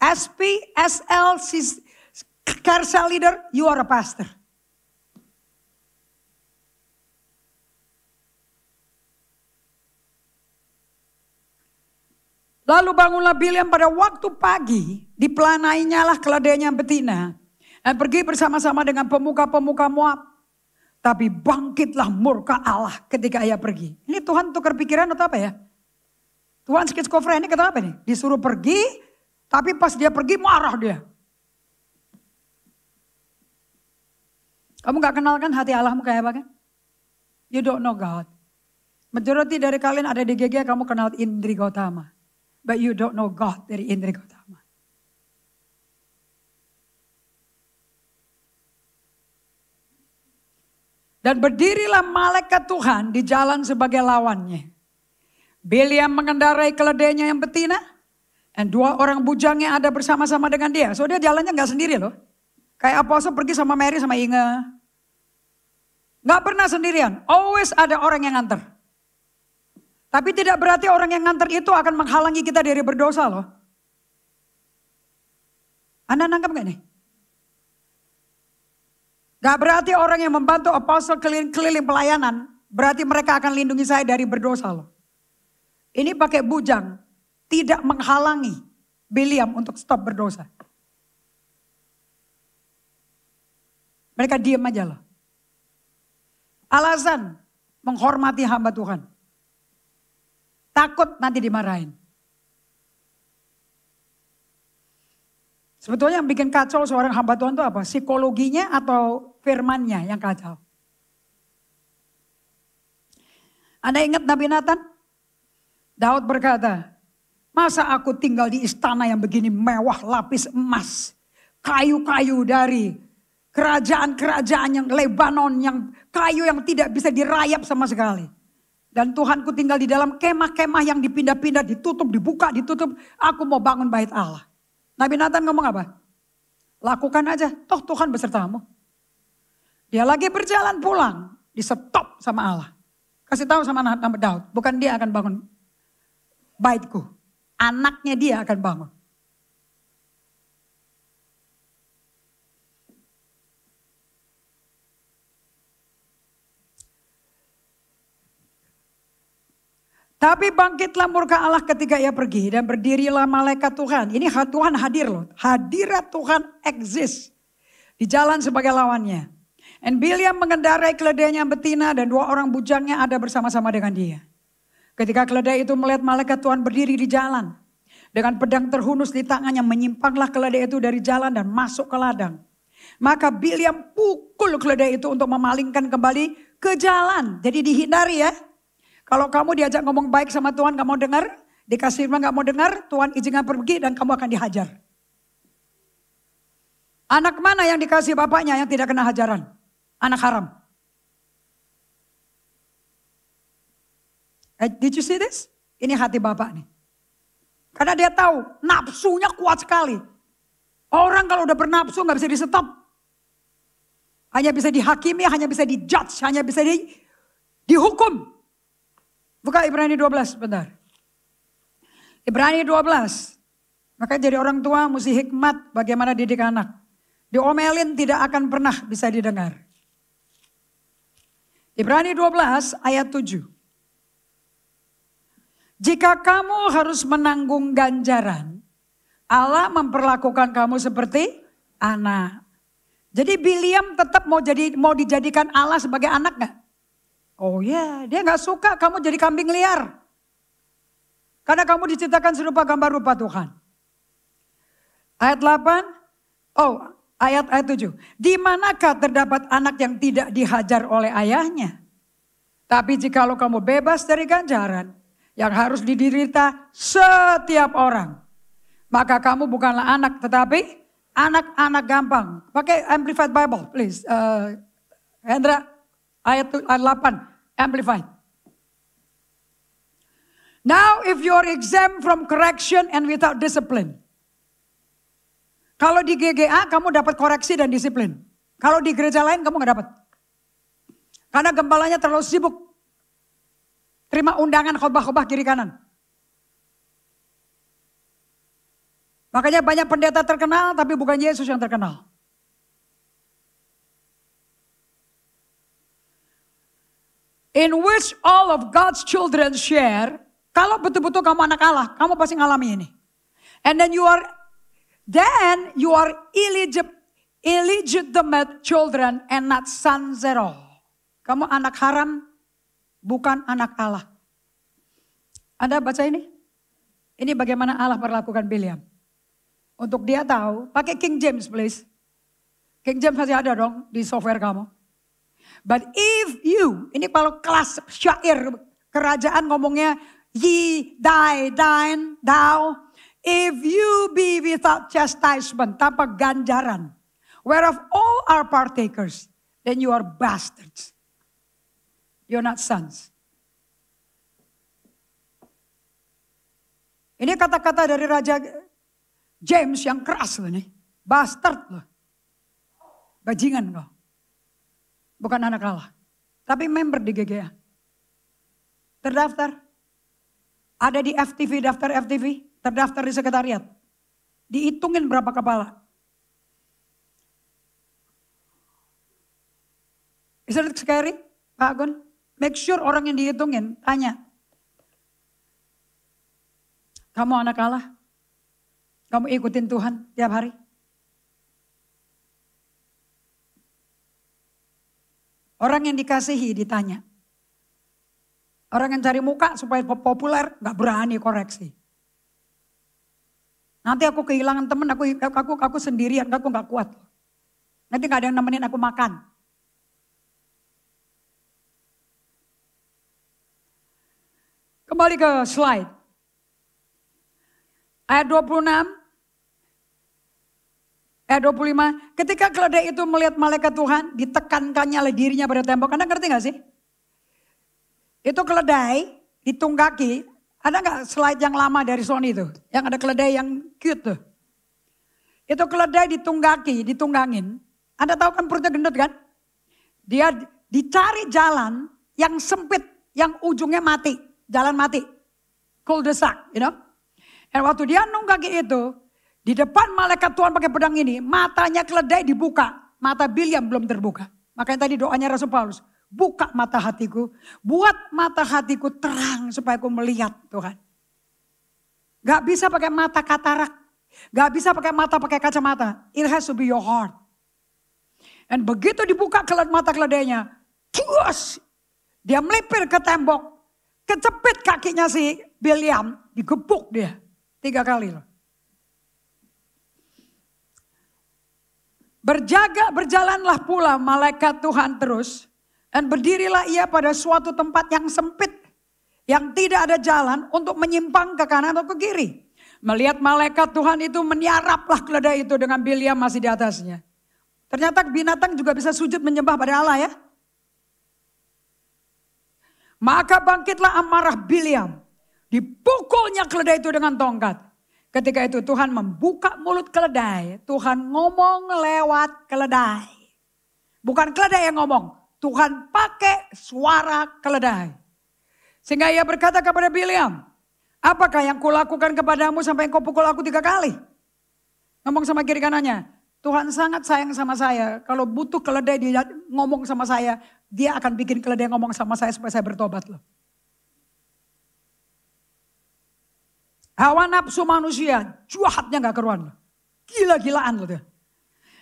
SP, SL, care cell leader, you are a pastor. Lalu bangunlah Bileam pada waktu pagi, dipelanainya lah keledainya betina, dan pergi bersama-sama dengan pemuka-pemuka Moab. Tapi bangkitlah murka Allah ketika ia pergi. Ini Tuhan tukar pikiran atau apa ya? Tuhan skizofrenik atau apa nih? Disuruh pergi, tapi pas dia pergi marah dia. Kamu gak kenal kan hati Allahmu kayak apa kan? You don't know God. Majority dari kalian ada di GG kamu kenal Indri Gautama. But you don't know God dari Indri Gautama. Dan berdirilah malaikat Tuhan di jalan sebagai lawannya. Bileam mengendarai keledainya yang betina. Dan 2 orang bujangnya ada bersama-sama dengan dia. So dia jalannya gak sendiri loh. Kayak Apostle pergi sama Mary sama Inge. Gak pernah sendirian. Always ada orang yang nganter. Tapi tidak berarti orang yang nganter itu akan menghalangi kita dari berdosa loh. Anda nangkap gak nih? Gak berarti orang yang membantu apostle keliling pelayanan, berarti mereka akan lindungi saya dari berdosa loh. Ini pakai bujang, tidak menghalangi Bileam untuk stop berdosa. Mereka diam aja loh. Alasan menghormati hamba Tuhan. Takut nanti dimarahin. Sebetulnya yang bikin kacau seorang hamba Tuhan itu apa? Psikologinya atau firmannya yang kacau? Anda ingat Nabi Nathan? Daud berkata, masa aku tinggal di istana yang begini mewah, lapis emas, kayu-kayu dari kerajaan-kerajaan yang Lebanon, yang kayu yang tidak bisa dirayap sama sekali. Dan Tuhanku tinggal di dalam kemah-kemah yang dipindah-pindah, ditutup, dibuka, ditutup. Aku mau bangun bait Allah. Nabi Nathan ngomong apa? Lakukan aja, toh Tuhan besertamu. Dia lagi berjalan pulang, di stop sama Allah. Kasih tahu sama anak Daud, bukan dia akan bangun baitku. Anaknya dia akan bangun. Tapi bangkitlah murka Allah ketika ia pergi dan berdirilah malaikat Tuhan. Ini Tuhan hadir loh. Hadirat Tuhan exist. Di jalan sebagai lawannya. And Bileam mengendarai keledainya betina dan 2 orang bujangnya ada bersama-sama dengan dia. Ketika keledai itu melihat malaikat Tuhan berdiri di jalan. Dengan pedang terhunus di tangannya menyimpanglah keledai itu dari jalan dan masuk ke ladang. Maka Bileam pukul keledai itu untuk memalingkan kembali ke jalan. Jadi dihindari ya. Kalau kamu diajak ngomong baik sama Tuhan gak mau dengar, dikasih firman gak mau dengar, Tuhan izinkan pergi dan kamu akan dihajar. Anak mana yang dikasih bapaknya yang tidak kena hajaran? Anak haram. Did you see this? Ini hati bapak nih. Karena dia tahu nafsunya kuat sekali. Orang kalau udah bernafsu gak bisa di stop. Hanya bisa dihakimi, hanya bisa dijudge, hanya bisa dihukum. Buka Ibrani 12 bentar. Ibrani 12. Maka jadi orang tua mesti hikmat bagaimana didik anak. Diomelin tidak akan pernah bisa didengar. Ibrani 12 ayat 7. Jika kamu harus menanggung ganjaran, Allah memperlakukan kamu seperti anak. Jadi Biliam tetap mau dijadikan Allah sebagai anak gak? Oh ya, dia gak suka kamu jadi kambing liar. Karena kamu diciptakan serupa gambar rupa Tuhan. Ayat 8, ayat 7. Di manakah terdapat anak yang tidak dihajar oleh ayahnya? Tapi jikalau kamu bebas dari ganjaran yang harus diderita setiap orang, maka kamu bukanlah anak tetapi anak-anak gampang. Pakai Amplified Bible please. Hendra, ayat 8, Amplified. Now if you are exempt from correction and without discipline. Kalau di GGA kamu dapat koreksi dan disiplin. Kalau di gereja lain kamu gak dapat. Karena gembalanya terlalu sibuk. Terima undangan khotbah-khotbah kiri kanan. Makanya banyak pendeta terkenal tapi bukan Yesus yang terkenal. In which all of God's children share. Kalau betul-betul kamu anak Allah, kamu pasti ngalami ini. And then you are illegitimate children and not sons at all. Kamu anak haram, bukan anak Allah. Anda baca ini? Ini bagaimana Allah perlakukan Biliam. Untuk dia tahu, pakai King James please. King James masih ada dong di software kamu. But if you, ini kalau kelas syair kerajaan ngomongnya, ye, thine, thou. If you be without chastisement, tanpa ganjaran, whereof all are partakers, then you are bastards. You're not sons. Ini kata-kata dari Raja James yang keras loh nih. Bastard loh. Bajingan kau. Bukan anak Allah. Tapi member di GGA. Terdaftar. Ada di FTV, daftar FTV. Terdaftar di sekretariat. Dihitungin berapa kepala. Is it scary, Pak Agun? Make sure orang yang dihitungin, tanya. Kamu anak Allah? Kamu ikutin Tuhan tiap hari? Orang yang dikasihi ditanya. Orang yang cari muka supaya populer gak berani koreksi. Nanti aku kehilangan teman, aku sendirian, aku gak kuat. Nanti gak ada yang nemenin aku makan. Kembali ke slide. Ayat 26. Ayat 25. Ketika keledai itu melihat malaikat Tuhan, ditekankannya oleh dirinya pada tembok. Anda ngerti gak sih? Itu keledai ditunggaki. Ada gak slide yang lama dari Sony itu? Yang ada keledai yang cute tuh. Itu keledai ditunggangin. Anda tahu kan perutnya gendut kan? Dia dicari jalan yang sempit, yang ujungnya mati. Jalan mati. Cul-de-sac, you know. Dan waktu dia nunggaki itu, di depan malaikat Tuhan pakai pedang ini, matanya keledai dibuka. Mata Biliam belum terbuka. Makanya tadi doanya Rasul Paulus. Buka mata hatiku, buat mata hatiku terang supaya aku melihat Tuhan. Gak bisa pakai mata katarak. Gak bisa pakai kacamata. It has to be your heart. Dan begitu dibuka mata keledainya, terus dia melipir ke tembok. Kecepit kakinya si Biliam, digebuk dia 3 kali loh. Berjalanlah pula malaikat Tuhan terus. Dan berdirilah ia pada suatu tempat yang sempit. Yang tidak ada jalan untuk menyimpang ke kanan atau ke kiri. Melihat malaikat Tuhan itu meniaraplah keledai itu dengan Biliam masih di atasnya. Ternyata binatang juga bisa sujud menyembah pada Allah ya. Maka bangkitlah amarah Biliam. Dipukulnya keledai itu dengan tongkat. Ketika itu Tuhan membuka mulut keledai. Tuhan ngomong lewat keledai. Bukan keledai yang ngomong. Tuhan pakai suara keledai. Sehingga ia berkata kepada Bileam, apakah yang kulakukan kepadamu sampai engkau pukul aku 3 kali? Ngomong sama kiri kanannya, Tuhan sangat sayang sama saya. Kalau butuh keledai dia ngomong sama saya, dia akan bikin keledai ngomong sama saya supaya saya bertobat loh. Hawa nafsu manusia, jahatnya gak keruan loh. Gila-gilaan loh dia.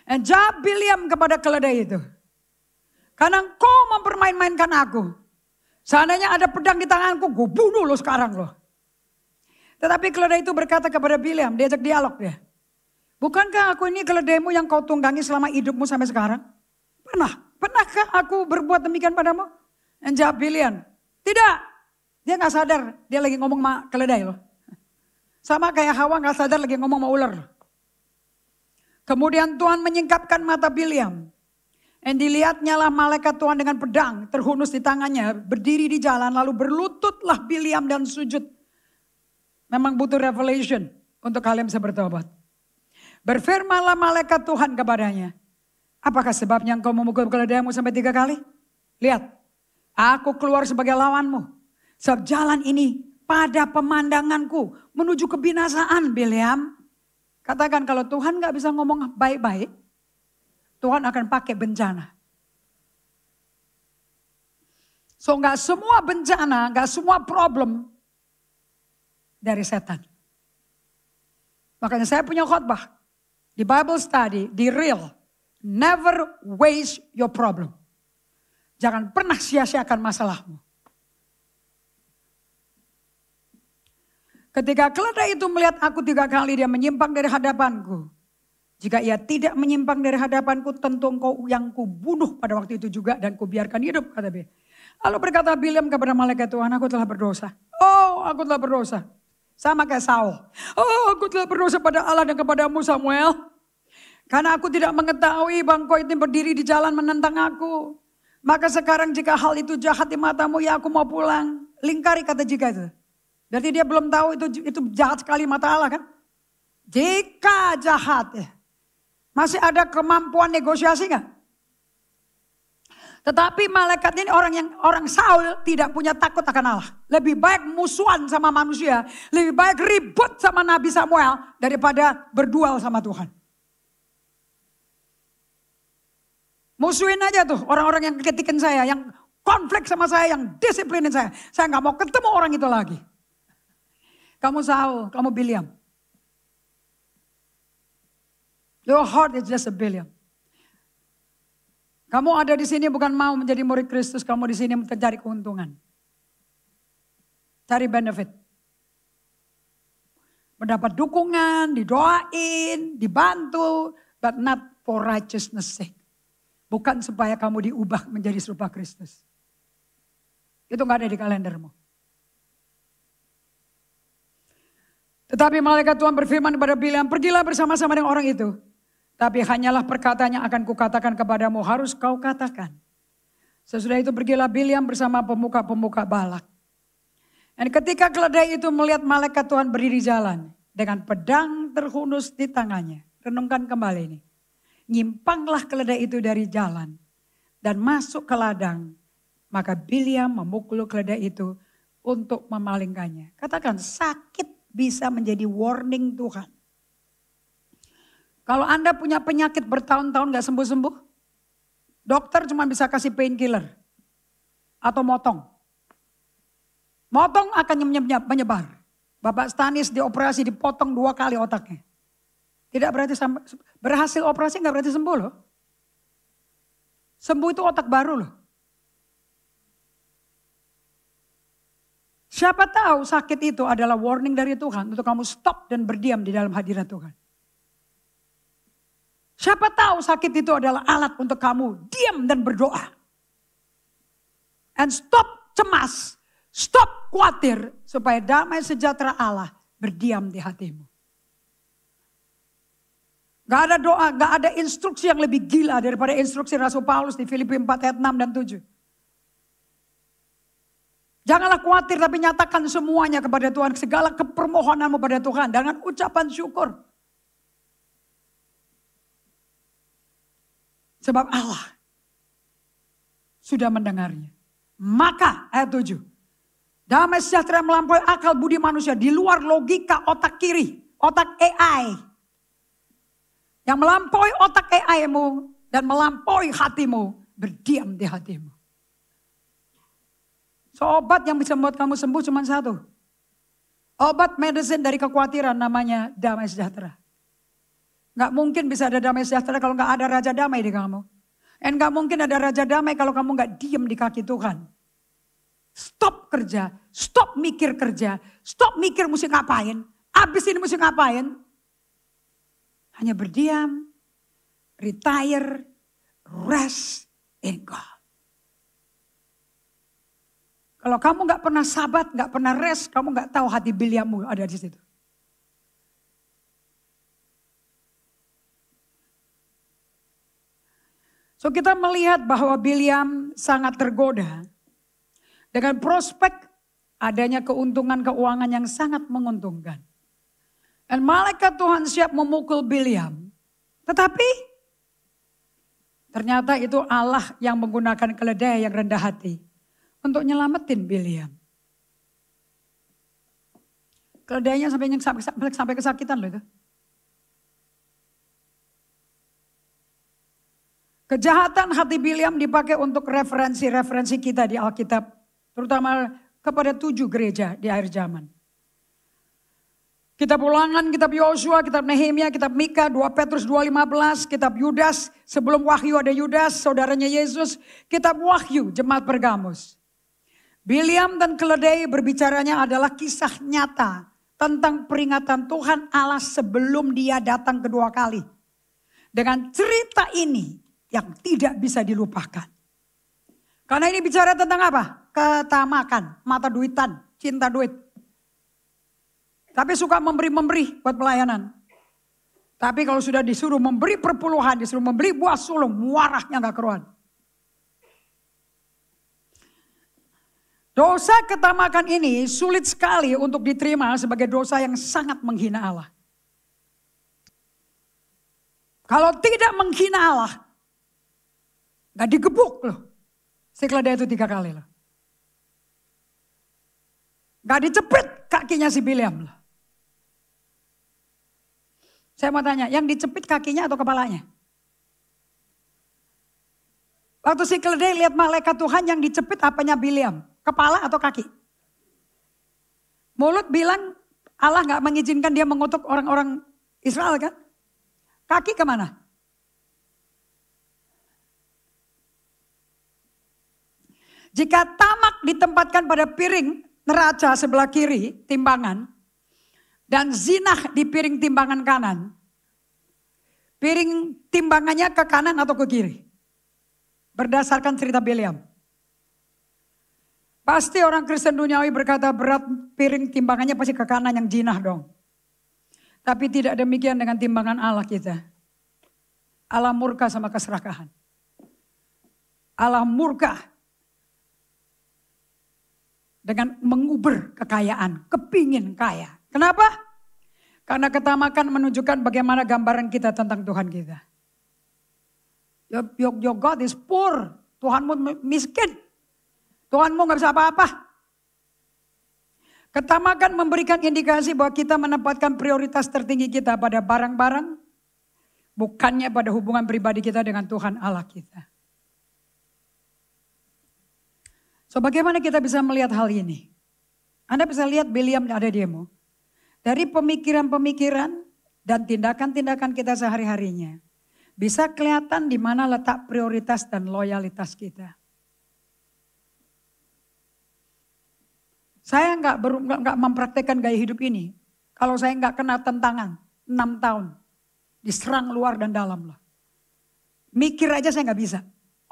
Dan jawab Bileam kepada keledai itu, karena engkau mempermain-mainkan aku. Seandainya ada pedang di tanganku, gue bunuh lo sekarang loh. Tetapi keledai itu berkata kepada Bileam, diajak dialog dia. Bukankah aku ini keledaimu yang kau tunggangi selama hidupmu sampai sekarang? Pernahkah aku berbuat demikian padamu? Dan jawab Bileam, tidak. Dia gak sadar, dia lagi ngomong sama keledai loh. Sama kayak Hawa gak sadar lagi ngomong sama ular. Kemudian Tuhan menyingkapkan mata Bileam. Dan dilihatnya lah malaikat Tuhan dengan pedang terhunus di tangannya, berdiri di jalan, lalu berlututlah Bileam dan sujud. Memang butuh revelation untuk kalian bisa bertobat. Berfirmanlah malaikat Tuhan kepadanya, apakah sebabnya engkau memukul keledaimu sampai 3 kali? Lihat, aku keluar sebagai lawanmu. Sebab jalan ini pada pemandanganku menuju kebinasaan, Bileam. Katakan kalau Tuhan gak bisa ngomong baik-baik, Tuhan akan pakai bencana. So gak semua bencana, gak semua problem dari setan. Makanya saya punya khotbah di Bible study, di real. Never waste your problem. Jangan pernah sia-siakan masalahmu. Ketika keledai itu melihat aku 3 kali, dia menyimpang dari hadapanku. Jika ia tidak menyimpang dari hadapanku, tentu engkau yang kubunuh pada waktu itu juga dan kubiarkan hidup, kata Bileam. Lalu berkata Bileam kepada malaikat Tuhan, aku telah berdosa. Oh, aku telah berdosa. Sama kayak Saul. Oh, aku telah berdosa pada Allah dan kepadamu, Samuel. Karena aku tidak mengetahui bahwa engkau itu berdiri di jalan menentang aku. Maka sekarang jika hal itu jahat di matamu, ya aku mau pulang. Lingkari kata jika itu. Berarti dia belum tahu itu jahat sekali mata Allah kan. Jika jahat ya. Masih ada kemampuan negosiasi gak? Tetapi malaikat ini orang Saul tidak punya takut akan Allah. Lebih baik musuhan sama manusia. Lebih baik ribut sama Nabi Samuel daripada berduel sama Tuhan. Musuhin aja tuh orang-orang yang kritikin saya. Yang konflik sama saya, yang disiplinin saya. Saya gak mau ketemu orang itu lagi. Kamu Saul, kamu Bileam. Your heart is just a Bileam. Kamu ada di sini bukan mau menjadi murid Kristus, kamu di sini mencari keuntungan. Cari benefit. Mendapat dukungan, didoain, dibantu, but not for righteousness sake. Bukan supaya kamu diubah menjadi serupa Kristus. Itu gak ada di kalendermu. Tetapi malaikat Tuhan berfirman kepada Bileam, pergilah bersama-sama dengan orang itu. Tapi hanyalah perkataan yang akan kukatakan kepadamu harus kau katakan. Sesudah itu pergilah Bileam bersama pemuka-pemuka Balak. Dan ketika keledai itu melihat malaikat Tuhan berdiri jalan dengan pedang terhunus di tangannya. Renungkan kembali ini. Nyimpanglah keledai itu dari jalan dan masuk ke ladang. Maka Bileam memukul keledai itu untuk memalingkannya. Katakan sakit bisa menjadi warning Tuhan. Kalau Anda punya penyakit bertahun-tahun gak sembuh-sembuh, dokter cuma bisa kasih painkiller atau motong. Motong akan menyebar. Bapak Stanis dioperasi dipotong 2 kali otaknya. Tidak berarti berhasil operasi gak berarti sembuh loh. Sembuh itu otak baru loh. Siapa tahu sakit itu adalah warning dari Tuhan untuk kamu stop dan berdiam di dalam hadirat Tuhan. Siapa tahu sakit itu adalah alat untuk kamu diam dan berdoa. And stop cemas, stop khawatir supaya damai sejahtera Allah berdiam di hatimu. Gak ada doa, gak ada instruksi yang lebih gila daripada instruksi Rasul Paulus di Filipi 4 ayat 6 dan 7. Janganlah khawatir tapi nyatakan semuanya kepada Tuhan. Segala kepermohonanmu pada Tuhan dengan ucapan syukur. Sebab Allah sudah mendengarnya. Maka ayat 7. Damai sejahtera melampaui akal budi manusia. Di luar logika otak kiri. Otak AI. Yang melampaui otak AI-mu. Dan melampaui hatimu. Berdiam di hatimu. So obat yang bisa membuat kamu sembuh cuma satu. Obat medicine dari kekhawatiran namanya damai sejahtera. Gak mungkin bisa ada damai sejahtera kalau gak ada raja damai di kamu. Dan gak mungkin ada raja damai kalau kamu gak diem di kaki Tuhan. Stop kerja, stop mikir kerja, stop mikir mesti ngapain. Abis ini mesti ngapain. Hanya berdiam, retire, rest in God. Kalau kamu gak pernah sabat, gak pernah rest, kamu gak tahu hati Bileammu ada di situ. So kita melihat bahwa Bileam sangat tergoda dengan prospek adanya keuntungan keuangan yang sangat menguntungkan. Dan malaikat Tuhan siap memukul Bileam. Tetapi ternyata itu Allah yang menggunakan keledai yang rendah hati untuk nyelamatin Bileam. Keledainya sampai kesakitan loh itu. Kejahatan hati Bileam dipakai untuk referensi-referensi kita di Alkitab. Terutama kepada 7 gereja di akhir zaman. Kitab Ulangan, kitab Yosua, kitab Nehemia, kitab Mika, 2 Petrus 2:15, kitab Yudas. Sebelum Wahyu ada Yudas, saudaranya Yesus. Kitab Wahyu, Jemaat Pergamus. Bileam dan keledai berbicaranya adalah kisah nyata tentang peringatan Tuhan Allah sebelum dia datang kedua kali. Dengan cerita ini yang tidak bisa dilupakan. Karena ini bicara tentang apa? Ketamakan, mata duitan, cinta duit. Tapi suka memberi-memberi buat pelayanan. Tapi kalau sudah disuruh memberi perpuluhan, disuruh memberi buah sulung, muarahnya gak keruan. Dosa ketamakan ini sulit sekali untuk diterima sebagai dosa yang sangat menghina Allah. Kalau tidak menghina Allah, gak digebuk loh. Si keledai itu 3 kali loh. Gak dicepit kakinya si Bileam loh. Saya mau tanya, yang dicepit kakinya atau kepalanya? Waktu si keledai lihat malaikat Tuhan yang dicepit apanya Bileam? Kepala atau kaki? Mulut bilang Allah gak mengizinkan dia mengutuk orang-orang Israel kan? Kaki kemana? Jika tamak ditempatkan pada piring neraca sebelah kiri timbangan dan zinah di piring timbangan kanan, piring timbangannya ke kanan atau ke kiri? Berdasarkan cerita Bileam. Pasti orang Kristen duniawi berkata berat piring timbangannya pasti ke kanan yang zinah dong. Tapi tidak demikian dengan timbangan Allah kita. Allah murka sama keserakahan. Allah murka dengan menguber kekayaan, kepingin kaya. Kenapa? Karena ketamakan menunjukkan bagaimana gambaran kita tentang Tuhan kita. Your God is poor. Tuhanmu miskin. Tuhanmu gak bisa apa-apa. Ketamakan memberikan indikasi bahwa kita menempatkan prioritas tertinggi kita pada barang-barang. Bukannya pada hubungan pribadi kita dengan Tuhan Allah kita. So bagaimana kita bisa melihat hal ini? Anda bisa lihat Bileam ada demo. Dari pemikiran-pemikiran dan tindakan-tindakan kita sehari-harinya. Bisa kelihatan di mana letak prioritas dan loyalitas kita. Saya nggak mempraktekkan gaya hidup ini. Kalau saya nggak kena tentangan 6 tahun. Diserang luar dan dalam lah. Mikir aja saya nggak bisa.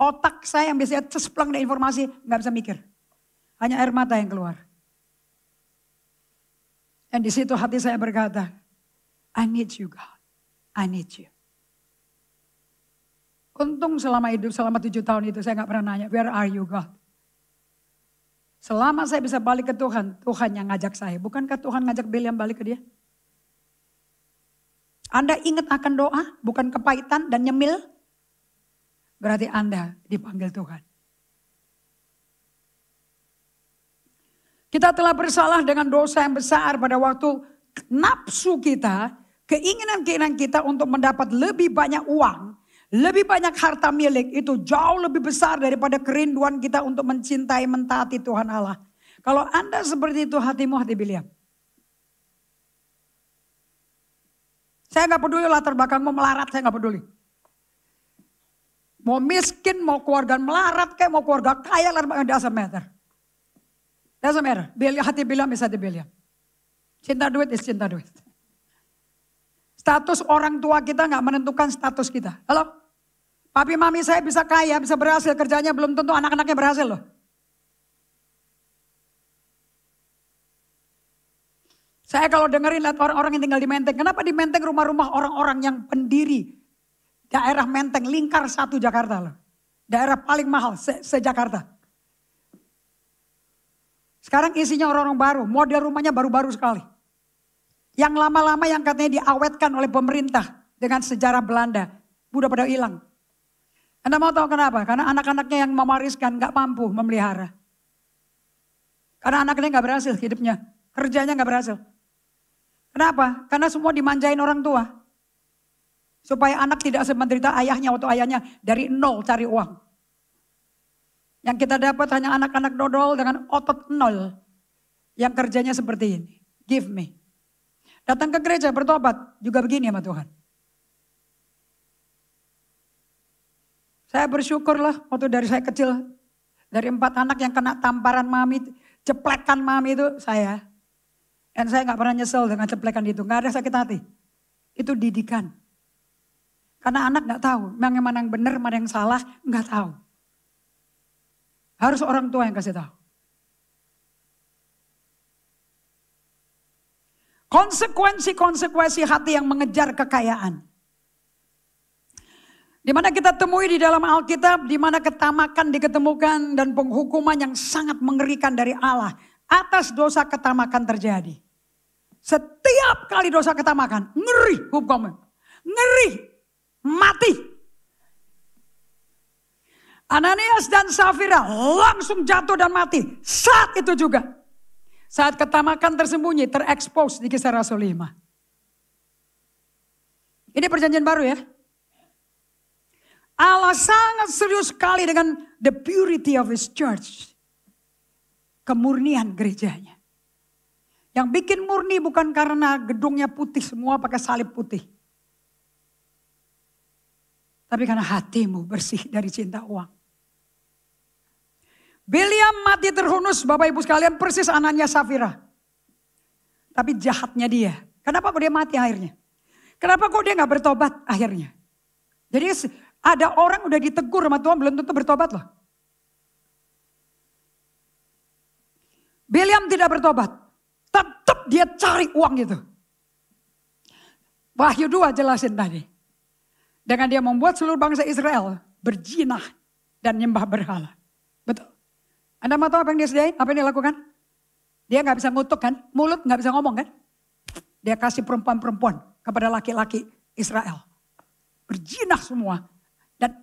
Otak saya yang biasanya cespleng dari informasi nggak bisa mikir. Hanya air mata yang keluar. Dan di situ hati saya berkata, I need you God, I need you. Untung selama 7 tahun itu saya nggak pernah nanya, where are you God? Selama saya bisa balik ke Tuhan, Tuhan yang ngajak saya. Bukankah Tuhan ngajak Bileam balik ke dia? Anda ingat akan doa, bukan kepahitan dan nyemil? Berarti Anda dipanggil Tuhan. Kita telah bersalah dengan dosa yang besar pada waktu nafsu kita, keinginan-keinginan kita untuk mendapat lebih banyak uang, lebih banyak harta milik itu jauh lebih besar daripada kerinduan kita untuk mencintai, mentaati Tuhan Allah. Kalau Anda seperti itu hatimu hati Bileam. Saya gak peduli latar belakangmu melarat, saya gak peduli. Mau miskin, mau keluarga melarat, kayak mau keluarga kaya, doesn't matter. Doesn't matter. Hati Bileam is hati Bileam. Cinta duit is cinta duit. Status orang tua kita gak menentukan status kita. Halo? Papi mami saya bisa kaya, bisa berhasil kerjanya, belum tentu anak-anaknya berhasil loh. Saya kalau dengerin lihat orang-orang yang tinggal di Menteng. Kenapa di Menteng rumah-rumah orang-orang yang pendiri daerah Menteng, lingkar 1 Jakarta loh. Daerah paling mahal se-Jakarta. Sekarang isinya orang-orang baru, model rumahnya baru-baru sekali. Yang lama-lama yang katanya diawetkan oleh pemerintah dengan sejarah Belanda. Udah pada hilang. Anda mau tahu kenapa? Karena anak-anaknya yang mewariskan gak mampu memelihara. Karena anaknya gak berhasil hidupnya. Kerjanya gak berhasil. Kenapa? Karena semua dimanjain orang tua. Supaya anak tidak semenderita ayahnya waktu ayahnya dari nol cari uang. Yang kita dapat hanya anak-anak dodol dengan otot nol. Yang kerjanya seperti ini. Give me. Datang ke gereja bertobat juga begini sama Tuhan. Saya bersyukurlah waktu dari saya kecil. Dari 4 anak yang kena tamparan mami, ceplekan mami itu saya. Dan saya gak pernah nyesel dengan ceplekan itu. Gak ada sakit hati. Itu didikan. Karena anak gak tahu. Mana yang benar, mana yang salah, gak tahu. Harus orang tua yang kasih tahu. Konsekuensi hati yang mengejar kekayaan. Di mana kita temui di dalam Alkitab, di mana ketamakan diketemukan dan penghukuman yang sangat mengerikan dari Allah atas dosa ketamakan terjadi. Setiap kali dosa ketamakan, ngeri hukumnya. Ngeri, mati. Ananias dan Safira langsung jatuh dan mati. Saat itu juga. Saat ketamakan tersembunyi, terekspos di Kisah Rasul 5. Ini perjanjian baru ya. Allah sangat serius sekali dengan the purity of his church. Kemurnian gerejanya. Yang bikin murni bukan karena gedungnya putih semua pakai salib putih. Tapi karena hatimu bersih dari cinta uang. Bileam mati terhunus Bapak Ibu sekalian persis anaknya Safira. Tapi jahatnya dia. Kenapa kok dia mati akhirnya? Kenapa kok dia gak bertobat akhirnya? Jadi ada orang udah ditegur sama Tuhan belum tentu bertobat loh. Bileam tidak bertobat. Tetap dia cari uang itu. Wahyu 2 jelasin tadi. Dengan dia membuat seluruh bangsa Israel berjinah dan nyembah berhala. Betul. Anda mau tahu apa yang dia sediain? Apa yang dia lakukan? Dia gak bisa ngutuk kan? Mulut gak bisa ngomong kan? Dia kasih perempuan-perempuan kepada laki-laki Israel. Berjinah semua. Dan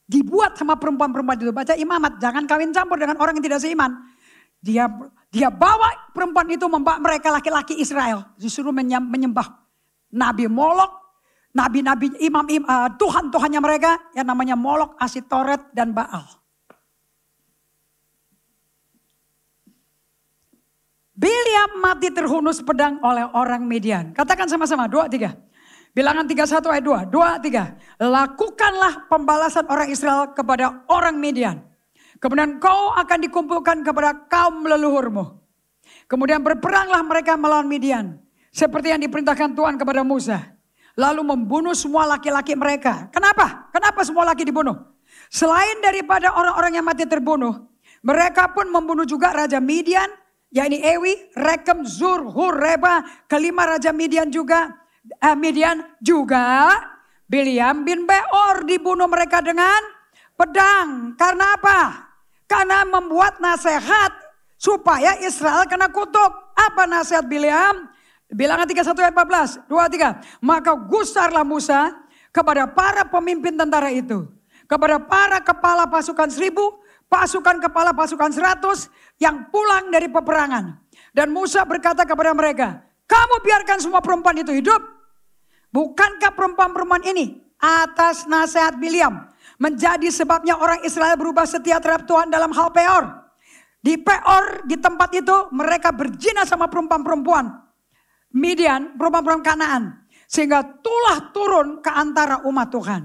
dibuat sama perempuan-perempuan itu. Baca imamat, jangan kawin campur dengan orang yang tidak seiman. Dia bawa perempuan itu membawa mereka laki-laki Israel. Disuruh menyembah Nabi Molok. Nabi-nabi, Tuhan-Tuhannya mereka yang namanya Molok, Asitoret, dan Baal. Bileam mati terhunus pedang oleh orang Midian. Katakan sama-sama, 2, 3. Bilangan 31 ayat 2, 2, 3. Lakukanlah pembalasan orang Israel kepada orang Midian. Kemudian kau akan dikumpulkan kepada kaum leluhurmu. Kemudian berperanglah mereka melawan Midian. Seperti yang diperintahkan Tuhan kepada Musa. Lalu membunuh semua laki-laki mereka. Kenapa? Kenapa semua laki dibunuh? Selain daripada orang-orang yang mati terbunuh. Mereka pun membunuh juga Raja Midian. Yakni Ewi, Rekem, Zur, Hur, Reba. Kelima Raja Midian juga. Bileam bin Beor dibunuh mereka dengan pedang. Karena apa? Karena membuat nasihat supaya Israel kena kutuk. Apa nasihat Bileam? Bilangan 31 ayat 14. 2, 3. Maka gusarlah Musa kepada para pemimpin tentara itu. Kepada para kepala pasukan 1000. pasukan kepala pasukan 100 yang pulang dari peperangan. Dan Musa berkata kepada mereka, kamu biarkan semua perempuan itu hidup. Bukankah perempuan-perempuan ini atas nasihat Bileam menjadi sebabnya orang Israel berubah setia terhadap Tuhan dalam hal Peor. Di Peor, di tempat itu mereka berzina sama perempuan-perempuan Midian, perempuan-perempuan Kanaan. Sehingga tulah turun ke antara umat Tuhan.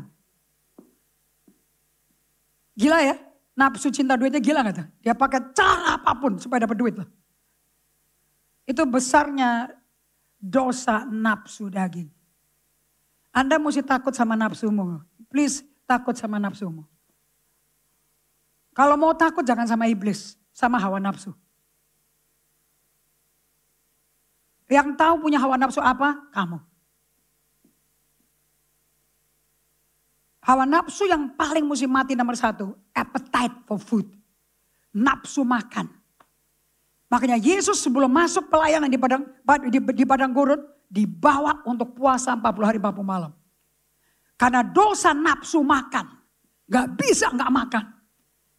Gila ya, nafsu cinta duitnya gila gak tuh? Dia pakai cara apapun supaya dapat duit loh. Itu besarnya dosa nafsu daging. Anda mesti takut sama nafsumu. Please takut sama nafsumu. Kalau mau takut jangan sama iblis, sama hawa nafsu. Yang tahu punya hawa nafsu apa? Kamu. Hawa nafsu yang paling mesti mati nomor 1, appetite for food. Nafsu makan. Makanya Yesus sebelum masuk pelayanan di padang gurun, dibawa untuk puasa 40 hari 40 malam. Karena dosa nafsu makan. Gak bisa gak makan.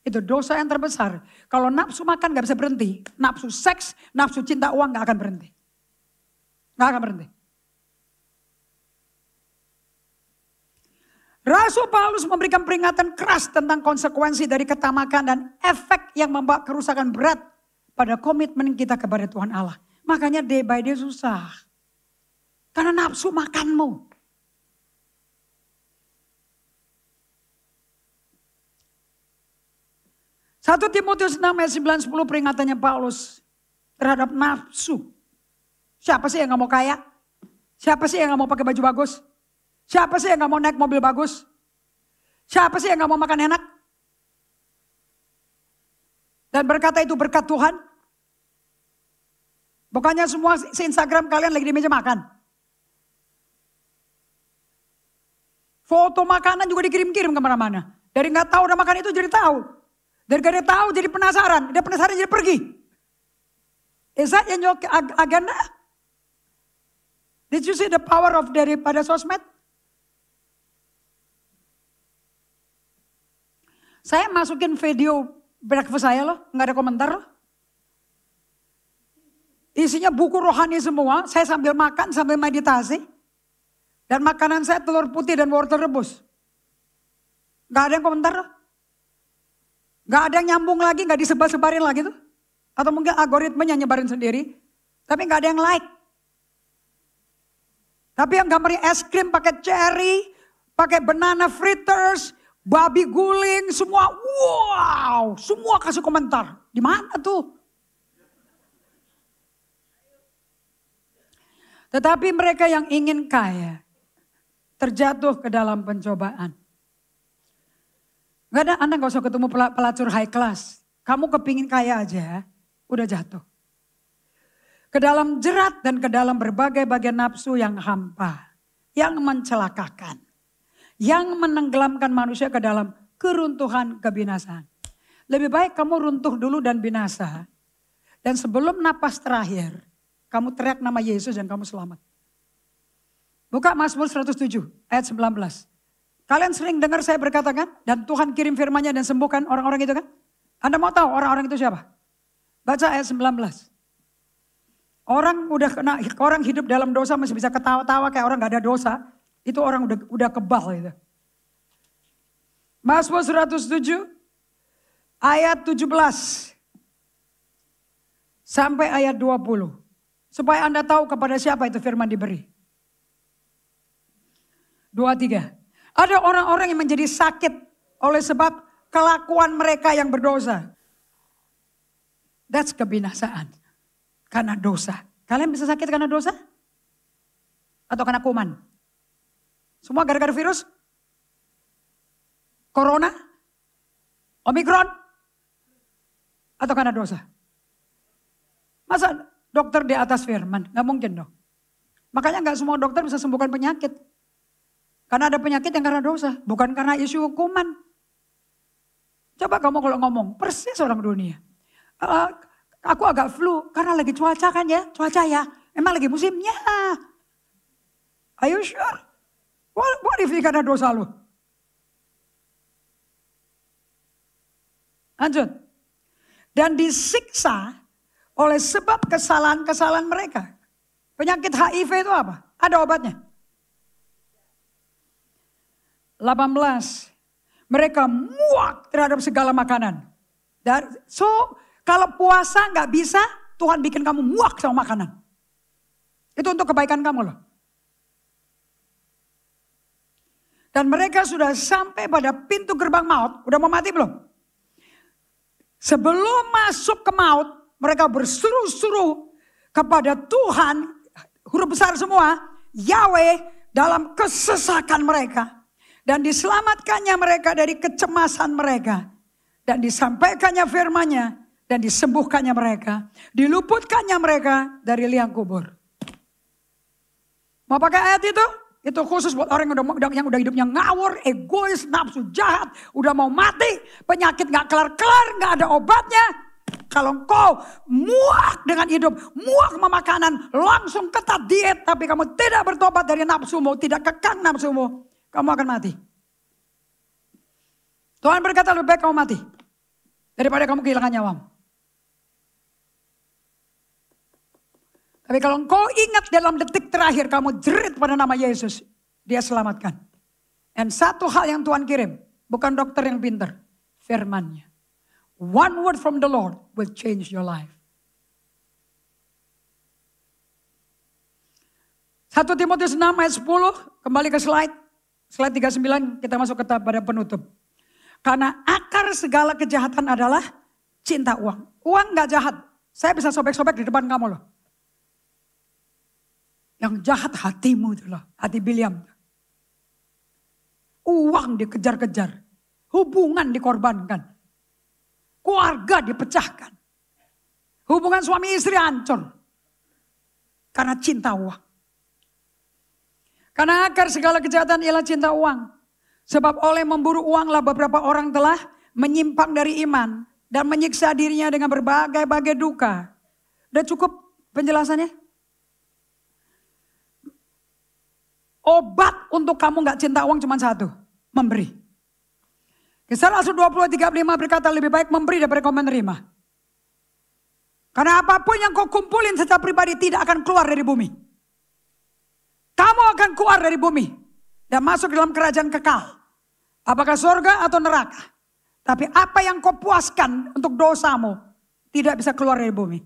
Itu dosa yang terbesar. Kalau nafsu makan gak bisa berhenti. Nafsu seks, nafsu cinta uang gak akan berhenti. Gak akan berhenti. Rasul Paulus memberikan peringatan keras tentang konsekuensi dari ketamakan dan efek yang membawa kerusakan berat pada komitmen kita kepada Tuhan Allah. Makanya day by day susah. Karena nafsu makanmu. Satu Timotius 6 ayat 9-10 peringatannya Paulus terhadap nafsu. Siapa sih yang gak mau kaya? Siapa sih yang gak mau pakai baju bagus? Siapa sih yang gak mau naik mobil bagus? Siapa sih yang gak mau makan enak? Dan berkata itu berkat Tuhan. Bukannya semua se-Instagram kalian lagi di meja makan. Foto makanan juga dikirim-kirim kemana-mana. Dari gak tahu udah makan itu jadi tahu. Dari gak tahu jadi penasaran. Dia penasaran jadi pergi. Is that in your agenda? Did you see the power of daripada sosmed? Saya masukin video breakfast saya loh. Gak ada komentar loh. Isinya buku rohani semua. Saya sambil makan, sambil meditasi. Dan makanan saya telur putih dan wortel rebus. Gak ada yang komentar loh. Gak ada yang nyambung lagi, gak disebar-sebarin lagi tuh. Atau mungkin algoritmenya nyebarin sendiri. Tapi gak ada yang like. Tapi yang gambarnya es krim pakai cherry, pakai banana fritters, babi guling, semua wow. Semua kasih komentar. Di mana tuh? Tetapi mereka yang ingin kaya, terjatuh ke dalam pencobaan. Gak ada, Anda gak usah ketemu pelacur high class. Kamu kepingin kaya aja, udah jatuh. Ke dalam jerat dan ke dalam berbagai bagian nafsu yang hampa. Yang mencelakakan. Yang menenggelamkan manusia ke dalam keruntuhan kebinasaan. Lebih baik kamu runtuh dulu dan binasa. Dan sebelum napas terakhir, kamu teriak nama Yesus dan kamu selamat. Buka Mazmur 107 ayat 19. Kalian sering dengar saya berkata kan? Dan Tuhan kirim firman-Nya dan sembuhkan orang-orang itu kan? Anda mau tahu orang-orang itu siapa? Baca ayat 19. Orang hidup dalam dosa masih bisa ketawa-tawa kayak orang gak ada dosa. Itu orang udah kebal gitu. Mazmur 107 ayat 17 sampai ayat 20. Supaya Anda tahu kepada siapa itu firman diberi. 2-3. Ada orang-orang yang menjadi sakit oleh sebab kelakuan mereka yang berdosa. That's kebinasaan. Karena dosa. Kalian bisa sakit karena dosa? Atau karena kuman? Semua gara-gara virus? Corona? Omikron? Atau karena dosa? Masa dokter di atas firman? Gak mungkin dong. Makanya gak semua dokter bisa sembuhkan penyakit. Karena ada penyakit yang karena dosa, bukan karena isu hukuman. Coba kamu kalau ngomong, persis orang dunia. Aku agak flu, karena lagi cuaca kan ya, cuaca ya. Emang lagi musimnya. Are you sure? What if ini karena dosa lu? Lanjut. Dan disiksa oleh sebab kesalahan-kesalahan mereka. Penyakit HIV itu apa? Ada obatnya. 18. Mereka muak terhadap segala makanan. So kalau puasa gak bisa, Tuhan bikin kamu muak sama makanan. Itu untuk kebaikan kamu loh. Dan mereka sudah sampai pada pintu gerbang maut. Udah mau mati belum? Sebelum masuk ke maut, mereka berseru-seru kepada Tuhan, huruf besar semua, Yahweh dalam kesesakan mereka. Dan diselamatkannya mereka dari kecemasan mereka. Dan disampaikannya firman-Nya, dan disembuhkannya mereka. Diluputkannya mereka dari liang kubur. Mau pakai ayat itu? Itu khusus buat orang yang udah hidupnya ngawur, egois, nafsu jahat, udah mau mati, penyakit gak kelar-kelar, gak ada obatnya. Kalau engkau muak dengan hidup, muak sama makanan, langsung ketat diet, tapi kamu tidak bertobat dari nafsumu, tidak kekang nafsumu, kamu akan mati. Tuhan berkata lebih baik kamu mati daripada kamu kehilangan nyawamu. Tapi kalau engkau ingat dalam detik terakhir kamu jerit pada nama Yesus, Dia selamatkan. Dan satu hal yang Tuhan kirim, bukan dokter yang pintar, firman-Nya. One word from the Lord will change your life. 1 Timotius 6 ayat 10, kembali ke slide 39, kita masuk pada penutup. Karena akar segala kejahatan adalah cinta uang. Uang gak jahat, saya bisa sobek-sobek di depan kamu loh. Yang jahat hatimu itu loh, hati Biliam. Uang dikejar-kejar, hubungan dikorbankan, keluarga dipecahkan, hubungan suami istri hancur karena cinta uang. Karena akar segala kejahatan ialah cinta uang. Sebab oleh memburu uanglah beberapa orang telah menyimpang dari iman dan menyiksa dirinya dengan berbagai-bagai duka. Udah cukup penjelasannya? Obat untuk kamu gak cinta uang cuma satu. Memberi. Kisah Rasul 20:35 berkata lebih baik memberi daripada kau menerima. Karena apapun yang kau kumpulin secara pribadi tidak akan keluar dari bumi. Kamu akan keluar dari bumi. Dan masuk dalam kerajaan kekal. Apakah surga atau neraka. Tapi apa yang kau puaskan untuk dosamu tidak bisa keluar dari bumi.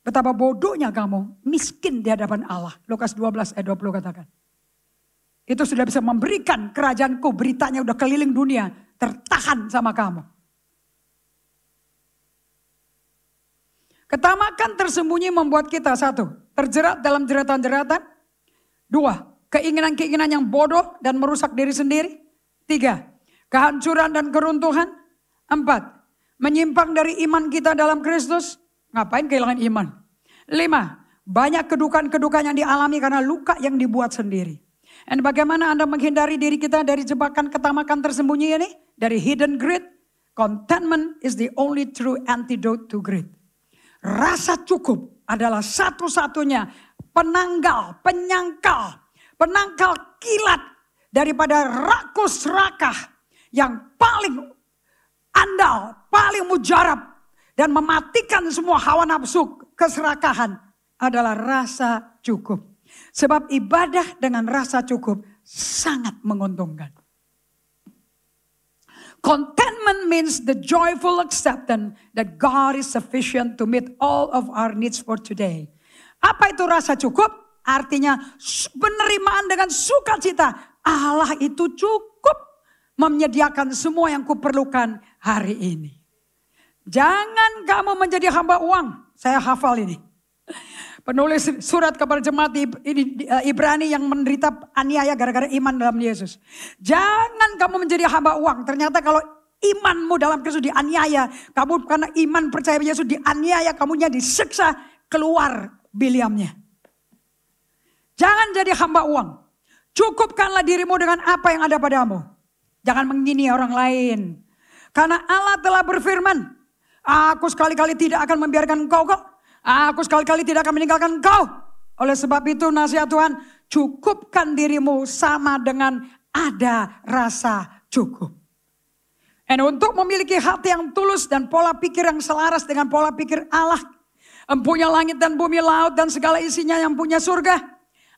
Betapa bodohnya kamu, miskin di hadapan Allah. Lukas 12 ayat 20 katakan. Itu sudah bisa memberikan kerajaanku, beritanya udah keliling dunia, tertahan sama kamu. Ketamakan tersembunyi membuat kita satu, terjerat dalam jeratan-jeratan. Dua, keinginan-keinginan yang bodoh dan merusak diri sendiri. Tiga, kehancuran dan keruntuhan. Empat, menyimpang dari iman kita dalam Kristus. Ngapain kehilangan iman? 5. Banyak kedukaan-kedukaan yang dialami karena luka yang dibuat sendiri. Dan bagaimana Anda menghindari diri kita dari jebakan ketamakan tersembunyi ini? Dari hidden greed. Contentment is the only true antidote to greed. Rasa cukup adalah satu-satunya penangkal kilat daripada rakus rakah yang paling andal, paling mujarab. Dan mematikan semua hawa nafsu keserakahan adalah rasa cukup. Sebab ibadah dengan rasa cukup sangat menguntungkan. Contentment means the joyful acceptance that God is sufficient to meet all of our needs for today. Apa itu rasa cukup? Artinya penerimaan dengan sukacita. Allah itu cukup menyediakan semua yang kuperlukan hari ini. Jangan kamu menjadi hamba uang. Saya hafal ini. Penulis surat kepada jemaat Ibrani yang menderita aniaya gara-gara iman dalam Yesus. Jangan kamu menjadi hamba uang. Ternyata kalau imanmu dalam Kristus dianiaya. Kamu karena iman percaya Yesus dianiaya. Kamunya disiksa, keluar Biliamnya. Jangan jadi hamba uang. Cukupkanlah dirimu dengan apa yang ada padamu. Jangan mengingini orang lain. Karena Allah telah berfirman. Aku sekali-kali tidak akan membiarkan engkau kok. Aku sekali-kali tidak akan meninggalkan engkau. Oleh sebab itu nasihat Tuhan, cukupkan dirimu sama dengan ada rasa cukup. Dan untuk memiliki hati yang tulus dan pola pikir yang selaras dengan pola pikir Allah. Empunya langit dan bumi, laut dan segala isinya yang punya surga.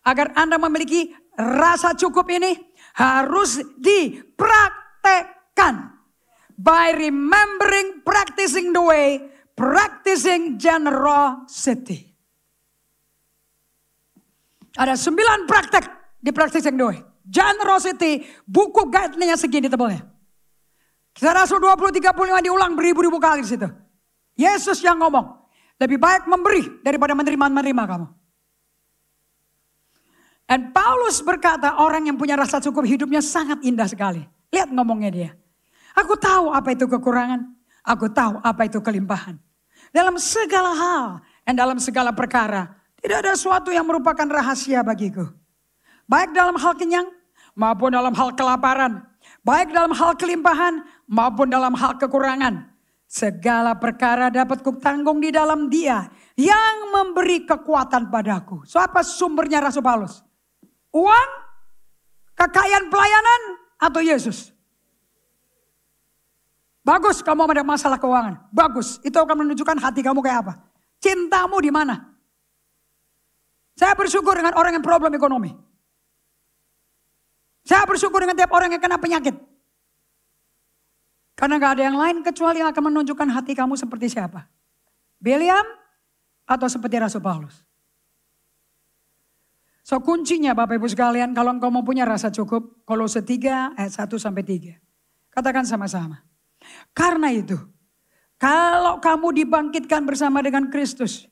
Agar Anda memiliki rasa cukup ini harus dipraktekkan. By remembering, practicing the way, practicing generosity. Ada 9 praktek di practicing the way. Generosity, buku guide-nya segini tebalnya. Kisah Rasul 20-35 diulang beribu-ribu kali di situ. Yesus yang ngomong, lebih baik memberi daripada menerima kamu. Dan Paulus berkata, orang yang punya rasa cukup hidupnya sangat indah sekali. Lihat ngomongnya dia. Aku tahu apa itu kekurangan, aku tahu apa itu kelimpahan. Dalam segala hal dan dalam segala perkara, tidak ada sesuatu yang merupakan rahasia bagiku. Baik dalam hal kenyang maupun dalam hal kelaparan. Baik dalam hal kelimpahan maupun dalam hal kekurangan. Segala perkara dapat kutanggung di dalam Dia yang memberi kekuatan padaku. So apa sumbernya Rasul Paulus? Uang, kekayaan pelayanan, atau Yesus? Bagus kamu ada masalah keuangan. Bagus, itu akan menunjukkan hati kamu kayak apa. Cintamu di mana? Saya bersyukur dengan orang yang problem ekonomi. Saya bersyukur dengan tiap orang yang kena penyakit. Karena gak ada yang lain kecuali yang akan menunjukkan hati kamu seperti siapa. Biliam atau seperti Rasul Paulus. So kuncinya Bapak Ibu sekalian, kalau engkau mau punya rasa cukup, Kolose 3 ayat 1-3. Katakan sama-sama. Karena itu, kalau kamu dibangkitkan bersama dengan Kristus,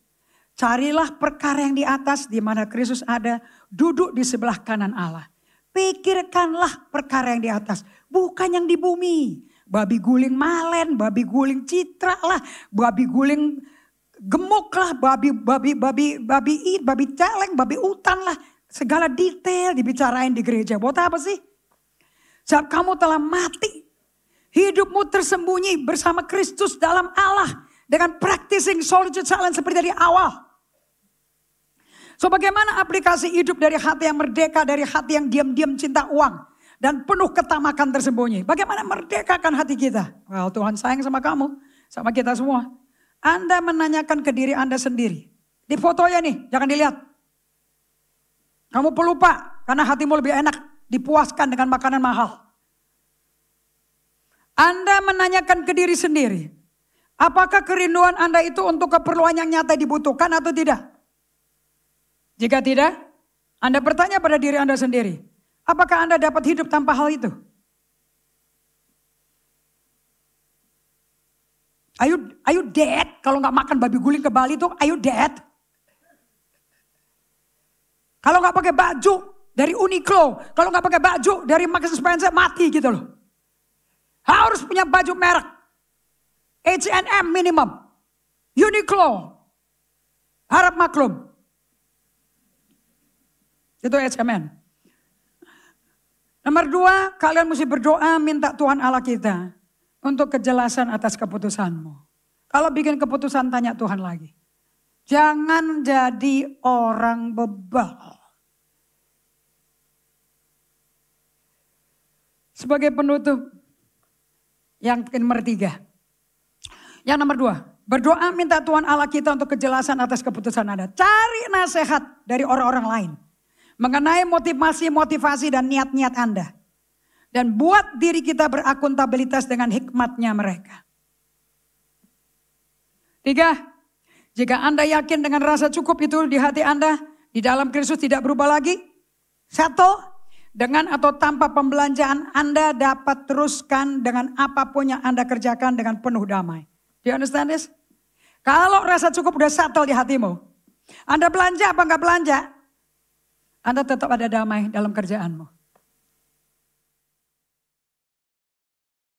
carilah perkara yang di atas di mana Kristus ada, duduk di sebelah kanan Allah. Pikirkanlah perkara yang di atas, bukan yang di bumi. Babi guling malen, babi guling citra lah, babi guling gemuk lah, babi celeng, babi utan lah. Segala detail dibicarain di gereja. Buat apa sih? Saat kamu telah mati, hidupmu tersembunyi bersama Kristus dalam Allah. Dengan practicing solitude silence seperti dari awal. So bagaimana aplikasi hidup dari hati yang merdeka, dari hati yang diam-diam cinta uang. Dan penuh ketamakan tersembunyi. Bagaimana merdekakan hati kita? Well, Tuhan sayang sama kamu, sama kita semua. Anda menanyakan ke diri Anda sendiri. Di fotonya nih, jangan dilihat. Kamu pelupa, karena hatimu lebih enak dipuaskan dengan makanan mahal. Anda menanyakan ke diri sendiri. Apakah kerinduan Anda itu untuk keperluan yang nyata dibutuhkan atau tidak? Jika tidak, Anda bertanya pada diri Anda sendiri. Apakah Anda dapat hidup tanpa hal itu? Are you dead? Kalau nggak makan babi guling ke Bali itu, are you dead? Kalau nggak pakai baju dari Uniqlo, kalau nggak pakai baju dari Marks & Spencer, mati gitu loh. Harus punya baju merek. H&M minimum. Uniqlo. Harap maklum. Itu HMN. Nomor 2, kalian mesti berdoa minta Tuhan Allah kita untuk kejelasan atas keputusanmu. Kalau bikin keputusan tanya Tuhan lagi. Jangan jadi orang bebal. Sebagai penutup yang nomor 3. Yang nomor 2, berdoa minta Tuhan Allah kita untuk kejelasan atas keputusan Anda. Cari nasihat dari orang-orang lain. Mengenai motivasi dan niat-niat Anda. Dan buat diri kita berakuntabilitas dengan hikmatnya mereka. 3, jika Anda yakin dengan rasa cukup itu di hati Anda, di dalam Kristus tidak berubah lagi, settle, dengan atau tanpa pembelanjaan Anda dapat teruskan dengan apapun yang Anda kerjakan dengan penuh damai. Do you understand this? Kalau rasa cukup udah settle di hatimu, Anda belanja apa enggak belanja, Anda tetap ada damai dalam kerjaanmu.